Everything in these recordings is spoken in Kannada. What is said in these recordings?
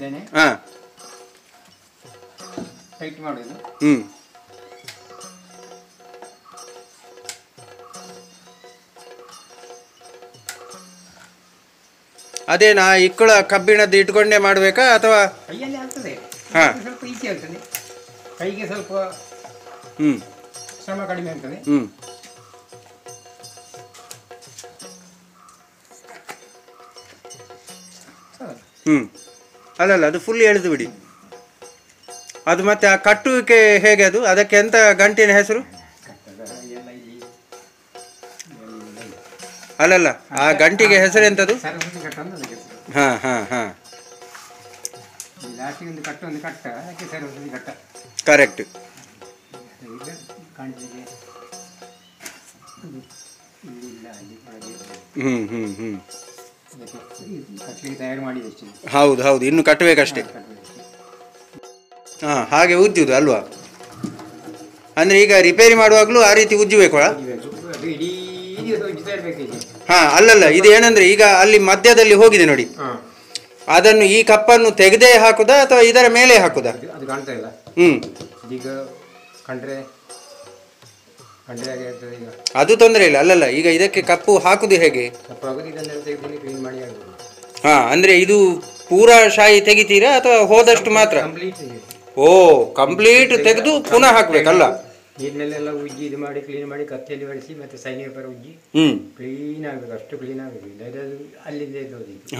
ಮಾಡಿದ್ದೇನೆ. ಹಾಂ, ಟೈಟ್ ಮಾಡೋದು. ಅದೇನಾ ಇಕ್ಕಳ ಕಬ್ಬಿಣದ್ದು ಇಟ್ಕೊಂಡೇ ಮಾಡಬೇಕಾ ಅಥವಾ ಕೈಯಲ್ಲಿ ಆಗ್ತದೆ? ಹಾಂ, ಸ್ವಲ್ಪ ಈಸಿ ಆಗ್ತದೆ, ಕೈಗೆ ಸ್ವಲ್ಪ ಶ್ರಮ ಕಡಿಮೆ ಆಗ್ತದೆ. ಅಲ್ಲಲ್ಲ, ಅದು ಫುಲ್ ಎಳೆದು ಬಿಡಿ. ಅದು ಮತ್ತೆ ಆ ಕಟ್ಟುವಿಕೆ ಹೇಗೆ, ಅದು ಅದಕ್ಕೆ ಎಂತ ಗಂಟಿನ ಹೆಸರು? ಅಲ್ಲಲ್ಲ, ಆ ಗಂಟಿಗೆ ಹೆಸರು ಎಂತದು? ಹಾಂ ಹಾಂ ಹಾಂ, ಕರೆಕ್ಟ್. ಹೌದು ಹೌದು, ಇನ್ನು ಕಟ್ಟಬೇಕಷ್ಟೇ. ಹಾಂ, ಹಾಗೆ ಉಜ್ಜುದು ಅಲ್ವಾ? ಅಂದರೆ ಈಗ ರಿಪೇರಿ ಮಾಡುವಾಗಲೂ ಆ ರೀತಿ ಉಜ್ಜಬೇಕು. ಹಾಂ, ಅಲ್ಲಲ್ಲ, ಇದು ಏನಂದ್ರೆ ಈಗ ಅಲ್ಲಿ ಮಧ್ಯದಲ್ಲಿ ಹೋಗಿದೆ ನೋಡಿ, ಅದನ್ನು ಈ ಕಪ್ಪನ್ನು ತೆಗೆದೇ ಹಾಕುದಾ ಅಥವಾ ಇದರ ಮೇಲೆ ಹಾಕುದಾ? ಅದು ಕಾಣ್ತಾ ಇಲ್ಲ. ಈಗ ಕಂಡ್ರೆ ಅದು ತೊಂದರೆ ಇಲ್ಲ. ಅಲ್ಲಲ್ಲ, ಈಗ ಇದಕ್ಕೆ ಕಪ್ಪು ಹಾಕುದು ಹೇಗೆ? ಹಾ, ಅಂದ್ರೆ ಇದು ಪೂರಾ ಶಾಯಿ ತೆಗಿತೀರಾ ಅಥವಾ ಹೋದಷ್ಟು ಮಾತ್ರ? ಓ, ಕಂಪ್ಲೀಟ್ ತೆಗೆದು ಪುನಃ ಹಾಕ್ಬೇಕಲ್ಲ? ನೀರಿನಲ್ಲೆಲ್ಲ ಉಜ್ಜಿ ಇದು ಮಾಡಿ ಕ್ಲೀನ್ ಮಾಡಿ ಕತ್ತಿಯಲ್ಲಿ ಒರೆಸಿ ಮತ್ತೆ ಸೈನ್ ಪೇಪರ್ ಉಜ್ಜಿ ಕ್ಲೀನ್ ಆಗಬೇಕು. ಅಷ್ಟು ಕ್ಲೀನ್ ಆಗೋದಿಲ್ಲ, ಅಲ್ಲಿಂದ ಎದ್ದೋದಿತ್ತು.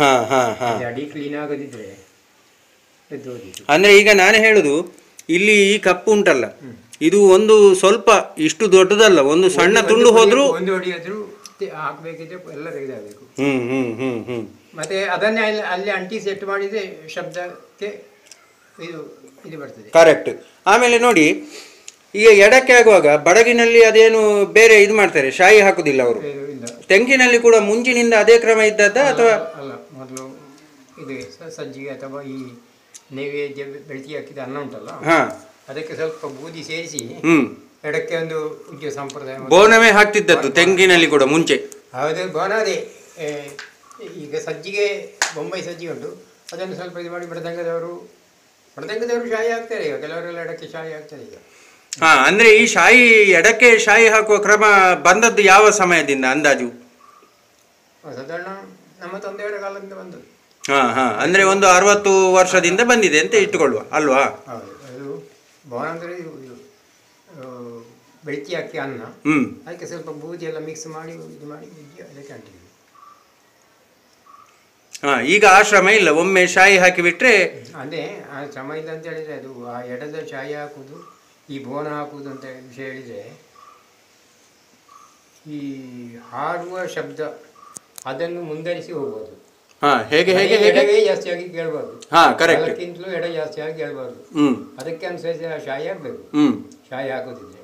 ಅಡಿ ಕ್ಲೀನ್ ಆಗೋದಿದ್ರೆ ಎದ್ದೋದಿತ್ತು. ಅಂದ್ರೆ ಈಗ ನಾನು ಹೇಳುದು, ಇಲ್ಲಿ ಈ ಕಪ್ಪು ಉಂಟಲ್ಲ, ಇದು ಒಂದು ಸ್ವಲ್ಪ ಇಷ್ಟು ದೊಡ್ಡದಲ್ಲ, ಒಂದು ಸಣ್ಣ ತುಂಡು ಹೋದ್ರು ಒಂದು ಹೊಡಿಯಾದ್ರೂ ಹಾಕ್ಬೇಕಿದ್ರೆ ಎಲ್ಲ ತೆಗೆದಾಗಬೇಕು. ಮತ್ತೆ ಅದನ್ನೇ ಅಲ್ಲಿ ಅಂಟಿ ಸೆಟ್ ಮಾಡಿದ್ರೆ ಶಬ್ದಕ್ಕೆ ಇದು ಇದು ಬರ್ತದೆ. ಕರೆಕ್ಟ್. ಆಮೇಲೆ ನೋಡಿ, ಈಗ ಎಡಕ್ಕೆ ಆಗುವಾಗ ಬಡಗಿನಲ್ಲಿ ಅದೇನು ಬೇರೆ ಇದು ಮಾಡ್ತಾರೆ, ಶಾಯಿ ಹಾಕುದಿಲ್ಲ ಅವರು. ತೆಂಗಿನಲ್ಲಿ ಕೂಡ ಮುಂಚಿನಿಂದ ಅದೇ ಕ್ರಮ ಇದ್ದದ್ದ ಅಥವಾ? ಅಲ್ಲ, ಮೊದಲು ಇದು ಸಜ್ಜಿಗೆ ಅಥವಾ ಈ ನೈವೇದ್ಯ ಬೆಳತಿ ಹಾಕಿದ ಅನ್ನ ಉಂಟಲ್ಲ, ಅದಕ್ಕೆ ಸ್ವಲ್ಪ ಬೂದಿ ಸೇರಿಸಿ ಎಡಕ್ಕೆ ಒಂದು ಉಜ್ಜುವ ಸಂಪ್ರದಾಯ. ಬೋನವೇ ಹಾಕ್ತಿದ್ದದ್ದು ತೆಂಗಿನಲ್ಲಿ ಕೂಡ ಮುಂಚೆ. ಹೌದು, ಬೋನ ಅದೇ. ಈಗ ಸಜ್ಜಿಗೆ ಬೊಂಬೈ ಸಜ್ಜಿಗೆ ಉಂಟು, ಅದನ್ನು ಸ್ವಲ್ಪ ಇದು ಮಾಡಿ ಬಡದಂಗದವರು ಶಾಯಿ ಹಾಕ್ತಾರೆ ಈಗ, ಕೆಲವರೆಲ್ಲ ಎಡಕ್ಕೆ ಶಾಯಿ ಹಾಕ್ತಾರೆ ಈಗ. ಹಾ, ಅಂದ್ರೆ ಈ ಶಾಯಿ ಎಡಕ್ಕೆ ಶಾಯಿ ಹಾಕುವ ಕ್ರಮ ಬಂದದ್ದು ಯಾವ ಸಮಯದಿಂದ ಅಂದಾಜು? ಸಾಧಾರಣ ನಮ್ಮ ತಂದೆಯವರ ಕಾಲದಿಂದ ಬಂದದ್ದು. ಹಾ ಹಾ, ಅಂದ್ರೆ ಒಂದು 60 ವರ್ಷದಿಂದ ಬಂದಿದೆ ಅಂತ ಇಟ್ಟುಕೊಳ್ಳುವ ಅಲ್ವಾ? ಹೌದು. ಅದು ಬೋನ ಅಂದ್ರೆ ಇದು ಬೆಳತಿ ಹಾಕಿ ಅನ್ನ, ಅದಕ್ಕೆ ಸ್ವಲ್ಪ ಬೂದಿ ಎಲ್ಲ ಮಿಕ್ಸ್ ಮಾಡಿ ಇದು ಮಾಡಿ ಅದಕ್ಕೆ ಅಂಟಿದ್ವಿ. ಹಾ, ಈಗ ಆ ಶ್ರಮ ಇಲ್ಲ, ಒಮ್ಮೆ ಶಾಯಿ ಹಾಕಿ ಬಿಟ್ರೆ. ಅದೇ ಆ ಶ್ರಮ ಇಲ್ಲ ಅಂತ ಹೇಳಿದ್ರೆ, ಅದು ಆ ಎಡದ ಶಾಯಿ ಹಾಕುದು ಈ ಬೋನ ಹಾಕುವುದು ಅಂತ ವಿಷಯ ಹೇಳಿದರೆ, ಈ ಹಾಡುವ ಶಬ್ದ ಅದನ್ನು ಮುಂದರಿಸಿ ಹೋಗ್ಬೋದು. ಹೇಗೆ ಹೇಗೆ ಎಡವೇ ಜಾಸ್ತಿಯಾಗಿ ಕೇಳಬಾರ್ದು, ಅದಕ್ಕಿಂತಲೂ ಎಡ ಜಾಸ್ತಿಯಾಗಿ ಕೇಳಬಾರ್ದು. ಅದಕ್ಕೆ ಅನುಸರಿಸಿ ಆ ಶಾಯಿ ಹಾಕಬೇಕು. ಶಾಯಿ ಹಾಕೋದಿದ್ರೆ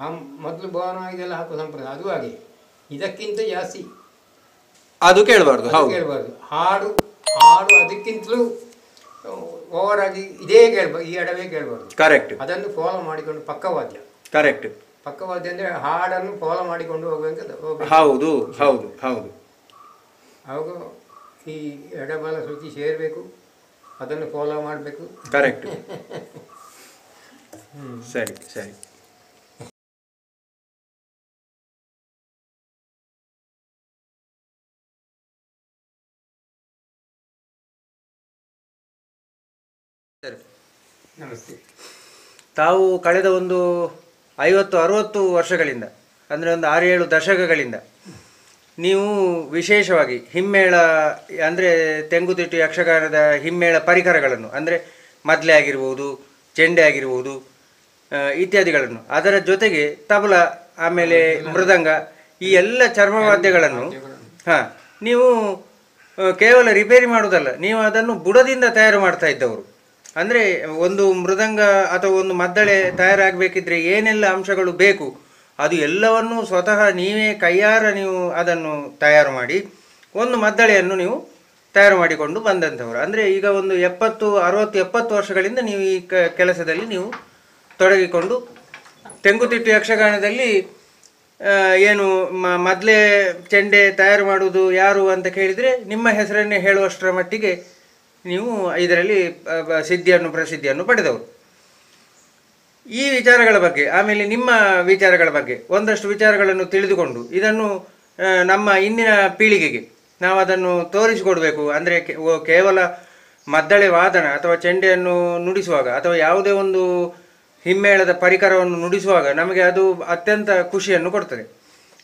ಆ ಮೊದಲು ಬೋನ ಇದೆಲ್ಲ ಹಾಕುವ ಸಂಪ್ರದಾಯ, ಅದು ಹಾಗೆ. ಇದಕ್ಕಿಂತ ಜಾಸ್ತಿ ಅದು ಕೇಳಬಾರ್ದು. ಕೇಳಬಾರ್ದು. ಹಾಡು ಹಾಡು ಅದಕ್ಕಿಂತಲೂ ಓವರ್ ಆಗಿ ಇದೇ ಕೇಳ್ಬಾರ್ದು, ಈ ಎಡವೇ ಕೇಳಬಾರ್ದು. ಕರೆಕ್ಟ್. ಅದನ್ನು ಫಾಲೋ ಮಾಡಿಕೊಂಡು ಪಕ್ಕವಾದ್ಯ. ಕರೆಕ್ಟ್. ಪಕ್ಕವಾದ್ಯ ಅಂದ್ರೆ ಹಾಡನ್ನು ಫಾಲೋ ಮಾಡಿಕೊಂಡು ಹೋಗ್ಬೇಕು. ಹೌದು ಹೌದು ಹೌದು. ಅವಾಗ ಈ ಎಡಬಲ ಶ್ರುತಿ ಸೇರಬೇಕು, ಅದನ್ನು ಫಾಲೋ ಮಾಡಬೇಕು. ಕರೆಕ್ಟ್. ಸರಿ ಸರಿ. ನಮಸ್ತೆ. ತಾವು ಕಳೆದ ಒಂದು 50-60 ವರ್ಷಗಳಿಂದ, ಅಂದರೆ ಒಂದು 6-7 ದಶಕಗಳಿಂದ ನೀವು ವಿಶೇಷವಾಗಿ ಹಿಮ್ಮೇಳ, ಅಂದರೆ ತೆಂಗುತಿಟ್ಟು ಯಕ್ಷಗಾನದ ಹಿಮ್ಮೇಳ ಪರಿಕರಗಳನ್ನು, ಅಂದರೆ ಮದ್ಲೆ ಆಗಿರ್ಬೋದು, ಚೆಂಡೆ ಆಗಿರ್ಬೋದು ಇತ್ಯಾದಿಗಳನ್ನು, ಅದರ ಜೊತೆಗೆ ತಬಲ, ಆಮೇಲೆ ಮೃದಂಗ, ಈ ಎಲ್ಲ ಚರ್ಮವಾದ್ಯಗಳನ್ನು ನೀವು ಕೇವಲ ರಿಪೇರಿ ಮಾಡುವುದಲ್ಲ, ನೀವು ಅದನ್ನು ಬುಡದಿಂದ ತಯಾರು ಮಾಡ್ತಾ ಇದ್ದವರು. ಅಂದರೆ ಒಂದು ಮೃದಂಗ ಅಥವಾ ಒಂದು ಮದ್ದಳೆ ತಯಾರಾಗಬೇಕಿದ್ರೆ ಏನೆಲ್ಲ ಅಂಶಗಳು ಬೇಕು, ಅದು ಎಲ್ಲವನ್ನೂ ಸ್ವತಃ ನೀವೇ ಕೈಯಾರ ನೀವು ಅದನ್ನು ತಯಾರು ಮಾಡಿ ಒಂದು ಮದ್ದಳೆಯನ್ನು ನೀವು ತಯಾರು ಮಾಡಿಕೊಂಡು ಬಂದಂಥವರು. ಅಂದರೆ ಈಗ ಒಂದು 70 ವರ್ಷಗಳಿಂದ ನೀವು ಈ ಕೆಲಸದಲ್ಲಿ ನೀವು ತೊಡಗಿಕೊಂಡು ತೆಂಗುತಿಟ್ಟು ಯಕ್ಷಗಾನದಲ್ಲಿ ಏನು ಮದ್ಲೆ ಚೆಂಡೆ ತಯಾರು ಮಾಡುವುದು ಯಾರು ಅಂತ ಕೇಳಿದರೆ ನಿಮ್ಮ ಹೆಸರನ್ನೇ ಹೇಳುವಷ್ಟರ ಮಟ್ಟಿಗೆ ನೀವು ಇದರಲ್ಲಿ ಸಿದ್ಧಿಯನ್ನು ಪ್ರಸಿದ್ಧಿಯನ್ನು ಪಡೆದವರು. ಈ ವಿಚಾರಗಳ ಬಗ್ಗೆ, ಆಮೇಲೆ ನಿಮ್ಮ ವಿಚಾರಗಳ ಬಗ್ಗೆ ಒಂದಷ್ಟು ವಿಚಾರಗಳನ್ನು ತಿಳಿದುಕೊಂಡು ಇದನ್ನು ನಮ್ಮ ಇಂದಿನ ಪೀಳಿಗೆಗೆ ನಾವು ಅದನ್ನು ತೋರಿಸಿಕೊಡಬೇಕು. ಅಂದರೆ ಕೇವಲ ಮದ್ದಳೆ ವಾದನ ಅಥವಾ ಚೆಂಡೆಯನ್ನು ನುಡಿಸುವಾಗ ಅಥವಾ ಯಾವುದೇ ಒಂದು ಹಿಮ್ಮೇಳದ ಪರಿಕರವನ್ನು ನುಡಿಸುವಾಗ ನಮಗೆ ಅದು ಅತ್ಯಂತ ಖುಷಿಯನ್ನು ಕೊಡ್ತದೆ.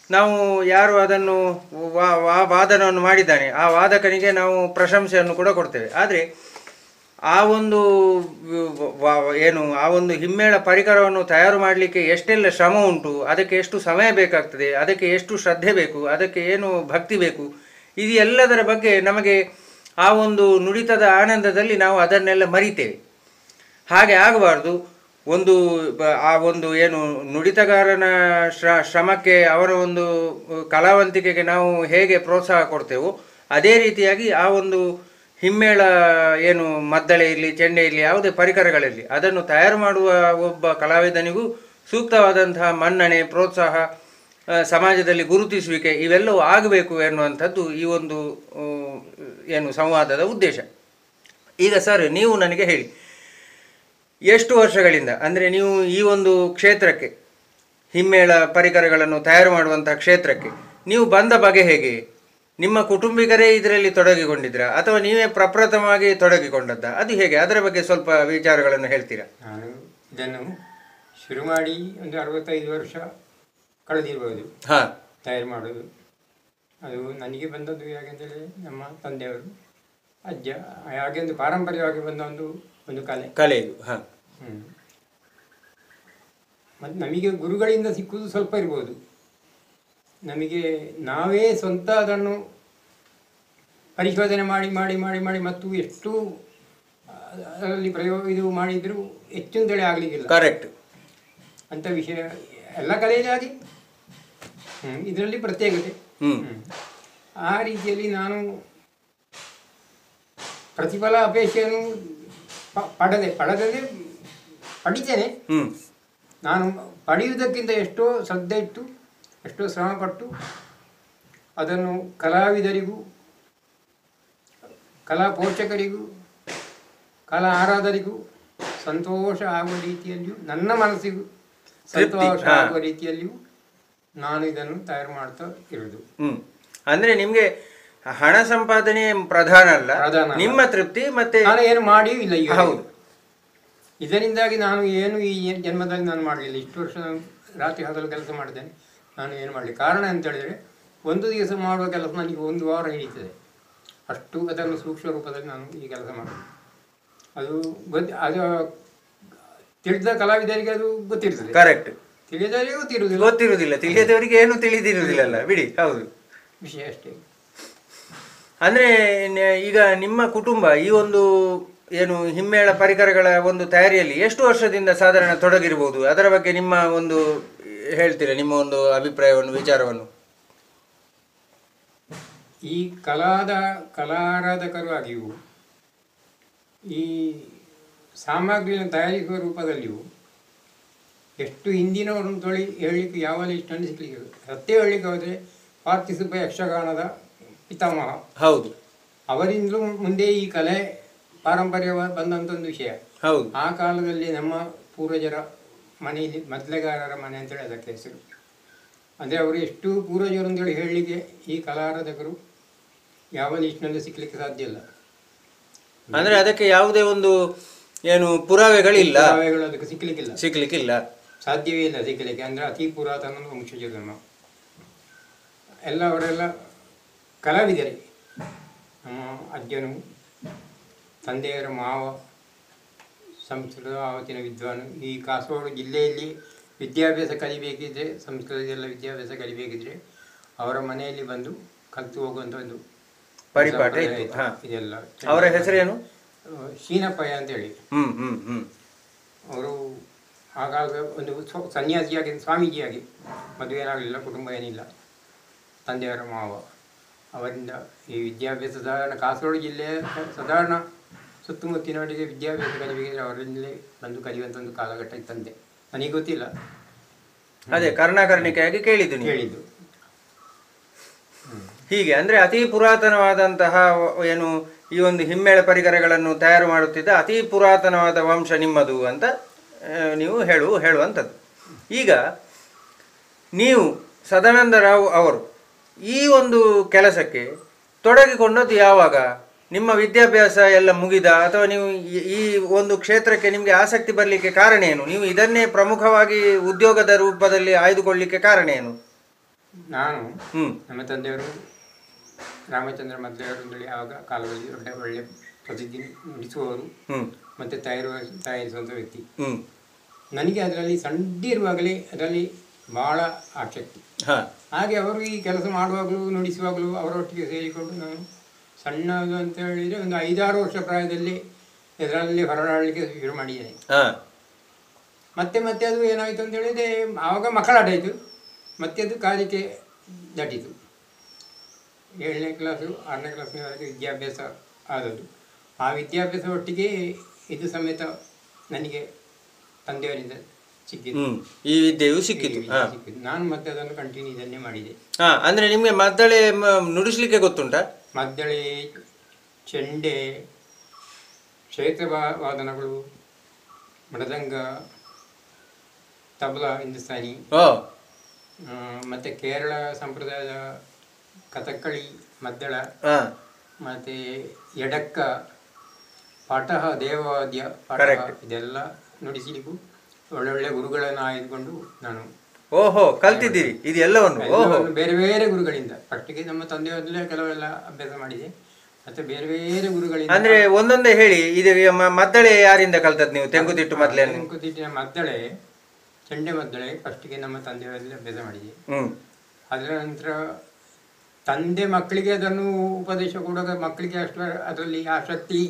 ನಾವು ಯಾರು ಅದನ್ನು ವಾದನವನ್ನು ಮಾಡಿದ್ದಾನೆ ಆ ವಾದಕನಿಗೆ ನಾವು ಪ್ರಶಂಸೆಯನ್ನು ಕೂಡ ಕೊಡ್ತೇವೆ. ಆದರೆ ಆ ಒಂದು ಆ ಒಂದು ಹಿಮ್ಮೇಳ ಪರಿಕರವನ್ನು ತಯಾರು ಮಾಡಲಿಕ್ಕೆ ಎಷ್ಟೆಲ್ಲ ಶ್ರಮ ಉಂಟು, ಅದಕ್ಕೆ ಎಷ್ಟು ಸಮಯ ಬೇಕಾಗ್ತದೆ, ಅದಕ್ಕೆ ಎಷ್ಟು ಶ್ರದ್ಧೆ ಬೇಕು, ಅದಕ್ಕೆ ಏನು ಭಕ್ತಿ ಬೇಕು, ಇದು ಎಲ್ಲದರ ಬಗ್ಗೆ ನಮಗೆ ಆ ಒಂದು ನುಡಿತದ ಆನಂದದಲ್ಲಿ ನಾವು ಅದನ್ನೆಲ್ಲ ಮರಿತೇವೆ. ಹಾಗೆ ಆಗಬಾರ್ದು. ಆ ಒಂದು ಏನು ನುಡಿತಗಾರನ ಶ್ರಮಕ್ಕೆ, ಅವರ ಒಂದು ಕಲಾವಂತಿಕೆಗೆ ನಾವು ಹೇಗೆ ಪ್ರೋತ್ಸಾಹ ಕೊಡ್ತೇವೋ ಅದೇ ರೀತಿಯಾಗಿ ಆ ಒಂದು ಹಿಮ್ಮೇಳ ಏನು ಮದ್ದಳೆ ಇರಲಿ, ಚೆಂಡೆ ಇರಲಿ, ಯಾವುದೇ ಪರಿಕರಗಳಿರಲಿ, ಅದನ್ನು ತಯಾರು ಮಾಡುವ ಒಬ್ಬ ಕಲಾವಿದನಿಗೂ ಸೂಕ್ತವಾದಂತಹ ಮನ್ನಣೆ, ಪ್ರೋತ್ಸಾಹ, ಸಮಾಜದಲ್ಲಿ ಗುರುತಿಸುವಿಕೆ ಇವೆಲ್ಲವೂ ಆಗಬೇಕು ಎನ್ನುವಂಥದ್ದು ಈ ಒಂದು ಏನು ಸಂವಾದದ ಉದ್ದೇಶ. ಈಗ ಸರ್, ನೀವು ನನಗೆ ಹೇಳಿ, ಎಷ್ಟು ವರ್ಷಗಳಿಂದ, ಅಂದರೆ ನೀವು ಈ ಒಂದು ಕ್ಷೇತ್ರಕ್ಕೆ, ಹಿಮ್ಮೇಳ ಪರಿಕರಗಳನ್ನು ತಯಾರು ಮಾಡುವಂಥ ಕ್ಷೇತ್ರಕ್ಕೆ ನೀವು ಬಂದ ಬಗೆ ಹೇಗೆ? ನಿಮ್ಮ ಕುಟುಂಬಿಗರೇ ಇದರಲ್ಲಿ ತೊಡಗಿಕೊಂಡಿದ್ರಾ ಅಥವಾ ನೀವೇ ಪ್ರಪ್ರಥಮವಾಗಿ ತೊಡಗಿಕೊಂಡದ್ದ? ಅದು ಹೇಗೆ? ಅದರ ಬಗ್ಗೆ ಸ್ವಲ್ಪ ವಿಚಾರಗಳನ್ನು ಹೇಳ್ತೀರಾ? ನಾನು ಇದನ್ನು ಶುರು ಮಾಡಿ ಒಂದು 65 ವರ್ಷ ಕಳೆದಿರ್ಬೋದು ತಯಾರು ಮಾಡೋದು. ಅದು ನನಗೆ ಬಂದದ್ದು ಹೇಗೆಂದರೆ ನಮ್ಮ ತಂದೆಯವರು, ಅಜ್ಜ, ಹಾಗೆ ಒಂದು ಪಾರಂಪರ್ಯವಾಗಿ ಬಂದ ಒಂದು ಕಲೆ ಇದು. ಮತ್ತು ನಮಗೆ ಗುರುಗಳಿಂದ ಸಿಕ್ಕುವುದು ಸ್ವಲ್ಪ ಇರ್ಬೋದು. ನಮಗೆ ನಾವೇ ಸ್ವಂತ ಅದನ್ನು ಪರಿಶೋಧನೆ ಮಾಡಿ ಮಾಡಿ ಮಾಡಿ ಮಾಡಿ ಮತ್ತು ಎಷ್ಟು ಅದರಲ್ಲಿ ಇದು ಮಾಡಿದರೂ ಹೆಚ್ಚು ಅಂತೇಳಿ ಆಗಲಿಕ್ಕಿಲ್ಲ. ಕರೆಕ್ಟ್. ಅಂಥ ವಿಷಯ ಎಲ್ಲ ಕಲೆಯಲ್ಲಿ ಆಗಿ ಇದರಲ್ಲಿ ಪ್ರತ್ಯೇಕತೆ. ಆ ರೀತಿಯಲ್ಲಿ ನಾನು ಪ್ರತಿಫಲ ಅಪೇಕ್ಷೆಯನ್ನು ಪಡಿತೇನೆ. ನಾನು ಪಡೆಯುವುದಕ್ಕಿಂತ ಎಷ್ಟೋ ಶ್ರದ್ಧೆ ಇಟ್ಟು, ಎಷ್ಟೋ ಶ್ರಮಪಟ್ಟು ಅದನ್ನು ಕಲಾವಿದರಿಗೂ, ಕಲಾ ಪೋಷಕರಿಗೂ, ಕಲಾ ಆರಾಧರಿಗೂ ಸಂತೋಷ ಆಗುವ ರೀತಿಯಲ್ಲಿಯೂ, ನನ್ನ ಮನಸ್ಸಿಗೂ ಸಂತೋಷ ಆಗುವ ರೀತಿಯಲ್ಲಿಯೂ ನಾನು ಇದನ್ನು ತಯಾರು ಮಾಡ್ತಾ ಇರುವುದು. ಅಂದ್ರೆ ನಿಮ್ಗೆ ಹಣ ಸಂಪಾದನೆ ಪ್ರಧಾನ ಅಲ್ಲ, ನಿಮ್ಮ ತೃಪ್ತಿ. ಮತ್ತೆ ನಾನು ಏನು ಮಾಡಿಯೂ ಇಲ್ಲ ಈಗ. ಹೌದು, ಇದರಿಂದಾಗಿ ನಾನು ಏನು ಈ ಜನ್ಮದಲ್ಲಿ ನಾನು ಮಾಡಲಿಲ್ಲ. ಇಷ್ಟು ವರ್ಷ ನಾನು ರಾತ್ರಿ ಹಗಲು ಕೆಲಸ ಮಾಡಿದ್ದೇನೆ. ನಾನು ಏನು ಮಾಡಲಿ, ಕಾರಣ ಅಂತ ಹೇಳಿದರೆ ಒಂದು ದಿವಸ ಮಾಡುವ ಕೆಲಸ ನನಗೆ 1 ವಾರ ಹಿಡಿತದೆ. ಅಷ್ಟು ಅದನ್ನು ಸೂಕ್ಷ್ಮ ರೂಪದಲ್ಲಿ ನಾನು ಈ ಕೆಲಸ ಮಾಡೋದು. ಅದು ತಿಳಿದ ಕಲಾವಿದರಿಗೆ ಅದು ಗೊತ್ತಿರ್ತದೆ. ಕರೆಕ್ಟ್. ತಿಳಿದವರಿಗೆ ಗೊತ್ತಿರುವುದಿಲ್ಲ, ತಿಳಿಯದವರಿಗೆ ಏನು ತಿಳಿದಿರುವುದಿಲ್ಲ ಬಿಡಿ. ಹೌದು, ವಿಷಯ ಅಷ್ಟೇ. ಅಂದ್ರೆ ಈಗ ನಿಮ್ಮ ಕುಟುಂಬ ಈ ಒಂದು ಏನು ಹಿಮ್ಮೇಳ ಪರಿಕರಗಳ ಒಂದು ತಯಾರಿಯಲ್ಲಿ ಎಷ್ಟು ವರ್ಷದಿಂದ ಸಾಧಾರಣ ತೊಡಗಿರಬಹುದು? ಅದರ ಬಗ್ಗೆ ನಿಮ್ಮ ಒಂದು ಹೇಳ್ತೀರಾ, ನಿಮ್ಮ ಒಂದು ಅಭಿಪ್ರಾಯವನ್ನು, ವಿಚಾರವನ್ನು? ಈ ಕಲಾರಾಧಕರಾಗಿಯೂ ಈ ಸಾಮಗ್ರಿಯನ್ನು ತಯಾರಿಸುವ ರೂಪದಲ್ಲಿಯೂ ಎಷ್ಟು ಹಿಂದಿನವರನ್ನು ಹೇಳಲಿಕ್ಕೆ ಯಾವಲ್ಲಿ ಇಷ್ಟು ಅನಿಸ್ಲಿಕ್ಕೆ ಸತ್ಯ ಹೇಳಲಿಕ್ಕೆ ಹೋದರೆ ಪಾರ್ಥಿಸುಬ್ಬ ಯಕ್ಷಗಾನದ ಪಿತಾಮಹ. ಹೌದು, ಅವರಿಂದಲೂ ಮುಂದೆ ಈ ಕಲೆ ಪಾರಂಪರ್ಯ ಬಂದಂಥ ಒಂದು ವಿಷಯ. ಹೌದು, ಆ ಕಾಲದಲ್ಲಿ ನಮ್ಮ ಪೂರ್ವಜರ ಮನೆಯಲ್ಲಿ ಮದ್ಲೆಗಾರರ ಮನೆ ಅಂತೇಳಿ ಅದಕ್ಕೆ ಹೆಸರು. ಅಂದರೆ ಅವರು ಎಷ್ಟು ಪೂರ್ವಜರು ಅಂತೇಳಿ ಹೇಳಲಿಕ್ಕೆ ಈ ಕಲಾರಾಧಕರು ಯಾವ ಲಿಸ್ಟ್ನಲ್ಲಿ ಸಿಕ್ಕಲಿಕ್ಕೆ ಸಾಧ್ಯ ಇಲ್ಲ. ಅಂದರೆ ಅದಕ್ಕೆ ಯಾವುದೇ ಒಂದು ಏನು ಪುರಾವೆಗಳು ಅದಕ್ಕೆ ಸಿಕ್ಕಲಿಕ್ಕಿಲ್ಲ, ಸಾಧ್ಯವೇ ಇಲ್ಲ ಸಿಕ್ಕಲಿಕ್ಕೆ. ಅಂದರೆ ಅತಿ ಪುರಾತನ ವಂಶಜರು ನಮ್ಮ ಎಲ್ಲ, ಅವರೆಲ್ಲ ಕಲಾವಿದರೇ. ನಮ್ಮ ಅಜ್ಜನು, ತಂದೆಯರ ಮಾವ ಸಂಸ್ಕೃತ ಆವತ್ತಿನ ವಿದ್ವಾನು. ಈ ಕಾಸರಗೋಡು ಜಿಲ್ಲೆಯಲ್ಲಿ ವಿದ್ಯಾಭ್ಯಾಸ ಕಲಿಬೇಕಿದ್ರೆ, ಸಂಸ್ಕೃತದೆಲ್ಲ ವಿದ್ಯಾಭ್ಯಾಸ ಕಲಿಬೇಕಿದ್ರೆ ಅವರ ಮನೆಯಲ್ಲಿ ಬಂದು ಕಲಿತು ಹೋಗುವಂಥ ಒಂದು ಪರಿಪಾಠ ಇದೆಲ್ಲ. ಅವರ ಹೆಸರೇನು? ಶೀನಪ್ಪಯ್ಯ ಅಂತೇಳಿ. ಅವರು ಆಗಾಗ ಒಂದು ಸನ್ಯಾಸಿಯಾಗಿ, ಸ್ವಾಮೀಜಿಯಾಗಿ, ಮದುವೆ ಏನಾಗಲಿಲ್ಲ, ಕುಟುಂಬ ಏನಿಲ್ಲ, ತಂದೆಯವರ ಮಾವ. ಅವರಿಂದ ಈ ವಿದ್ಯಾಭ್ಯಾಸ ಸಾಧಾರಣ ಕಾಸರಗೋಡು ಜಿಲ್ಲೆಯ ಸಾಧಾರಣ ಸುತ್ತಮುತ್ತಿನವರಿಗೆ ವಿದ್ಯಾಭ್ಯಾಸ ಕಲಿಬೇಕಿದ್ರೆ ಅವರಿಂದಲೇ ಬಂದು ಕಲಿಯುವಂಥ ಒಂದು ಕಾಲಘಟ್ಟ ಇತ್ತಂತೆ. ನನಗೆ ಗೊತ್ತಿಲ್ಲ, ಅದೇ ಕರ್ಣಾಕರ್ಣಿಕೆಯಾಗಿ ಕೇಳಿದ್ದು. ಹೀಗೆ ಅಂದರೆ ಅತಿ ಪುರಾತನವಾದಂತಹ ಏನು ಈ ಒಂದು ಹಿಮ್ಮೇಳ ಪರಿಕರಗಳನ್ನು ತಯಾರು ಮಾಡುತ್ತಿದ್ದ ಅತಿ ಪುರಾತನವಾದ ವಂಶ ನಿಮ್ಮದು ಅಂತ ನೀವು ಹೇಳುವಂಥದ್ದು. ಈಗ ನೀವು ಸದಾನಂದ ರಾವ್ ಅವರು ಈ ಒಂದು ಕೆಲಸಕ್ಕೆ ತೊಡಗಿಕೊಂಡದ್ದು ಯಾವಾಗ? ನಿಮ್ಮ ವಿದ್ಯಾಭ್ಯಾಸ ಎಲ್ಲ ಮುಗಿದ, ಅಥವಾ ನೀವು ಈ ಒಂದು ಕ್ಷೇತ್ರಕ್ಕೆ ನಿಮಗೆ ಆಸಕ್ತಿ ಬರಲಿಕ್ಕೆ ಕಾರಣ ಏನು? ನೀವು ಇದನ್ನೇ ಪ್ರಮುಖವಾಗಿ ಉದ್ಯೋಗದ ರೂಪದಲ್ಲಿ ಆಯ್ದುಕೊಳ್ಳಲಿಕ್ಕೆ ಕಾರಣ ಏನು? ನಾನು ನಮ್ಮ ತಂದೆಯವರು ರಾಮಚಂದ್ರ ಮದ್ಲೆಯವರು ಅಂತೇಳಿ ಆವಾಗ ಕಾಲದಲ್ಲಿ ಒಳ್ಳೆ ಪ್ರಸಿದ್ಧಿ ನುಡಿಸುವವರು ಮತ್ತು ತಯಾರಿಸುವಂಥ ವ್ಯಕ್ತಿ. ನನಗೆ ಅದರಲ್ಲಿ ಸಣ್ಣದಿರುವಾಗಲೇ ಅದರಲ್ಲಿ ಭಾಳ ಆಸಕ್ತಿ. ಹಾಗೆ ಅವರು ಈ ಕೆಲಸ ಮಾಡುವಾಗಲೂ ನುಡಿಸುವಾಗಲೂ ಅವರೊಟ್ಟಿಗೆ ಸೇರಿಕೊಂಡು ನಾನು ಸಣ್ಣದು ಅಂತ ಹೇಳಿದರೆ ಒಂದು 5-6 ವರ್ಷ ಪ್ರಾಯದಲ್ಲಿ ಇದರಲ್ಲಿ ಹೊರಡಲಿಕ್ಕೆ ಶುರು ಮಾಡಿದ್ದೇನೆ. ಮತ್ತೆ ಮತ್ತೆ ಅದು ಏನಾಯಿತು ಅಂತ ಹೇಳಿದರೆ ಆವಾಗ ಮಕ್ಕಳಾಟಾಯಿತು, ಮತ್ತೆ ಅದು ಕಾರ್ಯಕ್ಕೆ ದಾಟಿತು. 7ನೇ ಕ್ಲಾಸು 6ನೇ ಕ್ಲಾಸ್ನವರೆಗೆ ವಿದ್ಯಾಭ್ಯಾಸ ಆದದ್ದು. ಆ ವಿದ್ಯಾಭ್ಯಾಸ ಒಟ್ಟಿಗೆ ಇದು ಸಮೇತ ನನಗೆ ತಂದೆಯವರಿಂದ ಸಿಕ್ಕಿತು, ಈ ವಿದ್ಯೆಯು ಸಿಕ್ಕಿತು. ನಾನು ಮತ್ತೆ ಅದನ್ನು ಕಂಟಿನ್ಯೂ ಇದನ್ನೇ ಮಾಡಿದೆ. ಅಂದರೆ ನಿಮಗೆ ಮದ್ದಳೆ ನುಡಿಸ್ಲಿಕ್ಕೆ ಗೊತ್ತುಂಟಾ? ಮದ್ದಳೆ, ಚೆಂಡೆ, ಕ್ಷೇತ್ರವಾದನಗಳು, ಮೃದಂಗ, ತಬಲಾ, ಹಿಂದೂಸ್ತಾನಿ, ಮತ್ತು ಕೇರಳ ಸಂಪ್ರದಾಯದ ಕಥಕ್ಕಳಿ, ಮದ್ದಳ, ಮತ್ತು ಎಡಕ್ಕ, ಪಟಹ, ದೇವವಾದ್ಯ, ಪಟಹ ಇದೆಲ್ಲ ನುಡಿಸಲಿಕ್ಕೂ ಒಳ್ಳೊಳ್ಳೆ ಗುರುಗಳನ್ನು ಆಯ್ದುಕೊಂಡು ನಾನು ಕಲ್ತಿದ್ದೀರಿ ಇದೆಲ್ಲವನ್ನು ಬೇರೆ ಬೇರೆ ಗುರುಗಳಿಂದ. ಫಸ್ಟಿಗೆ ನಮ್ಮ ತಂದೆಯವರಲ್ಲೇ ಕೆಲವೆಲ್ಲ ಅಭ್ಯಾಸ ಮಾಡಿದೆ, ಮತ್ತೆ ಬೇರೆ ಬೇರೆ ಗುರುಗಳಿಂದ. ಅಂದ್ರೆ ಒಂದೊಂದೇ ಹೇಳಿ. ಇದು ಮದ್ದಳೆ ಯಾರಿಂದ ಕಲ್ತದ್ದು ನೀವು? ತೆಂಕುತಿಟ್ಟು ಮದ್ದಳೆ? ತೆಂಕುತಿಟ್ಟಿನ ಮದ್ದಳೆ, ಚೆಂಡೆ ಮದ್ದಳೆ ಫಸ್ಟಿಗೆ ನಮ್ಮ ತಂದೆಯವರಲ್ಲಿ ಅಭ್ಯಾಸ ಮಾಡಿದೆ. ಅದರ ನಂತರ ತಂದೆ ಮಕ್ಕಳಿಗೆ ಅದನ್ನು ಉಪದೇಶ ಕೊಡುವಾಗ ಮಕ್ಕಳಿಗೆ ಅಷ್ಟು ಅದರಲ್ಲಿ ಆಸಕ್ತಿ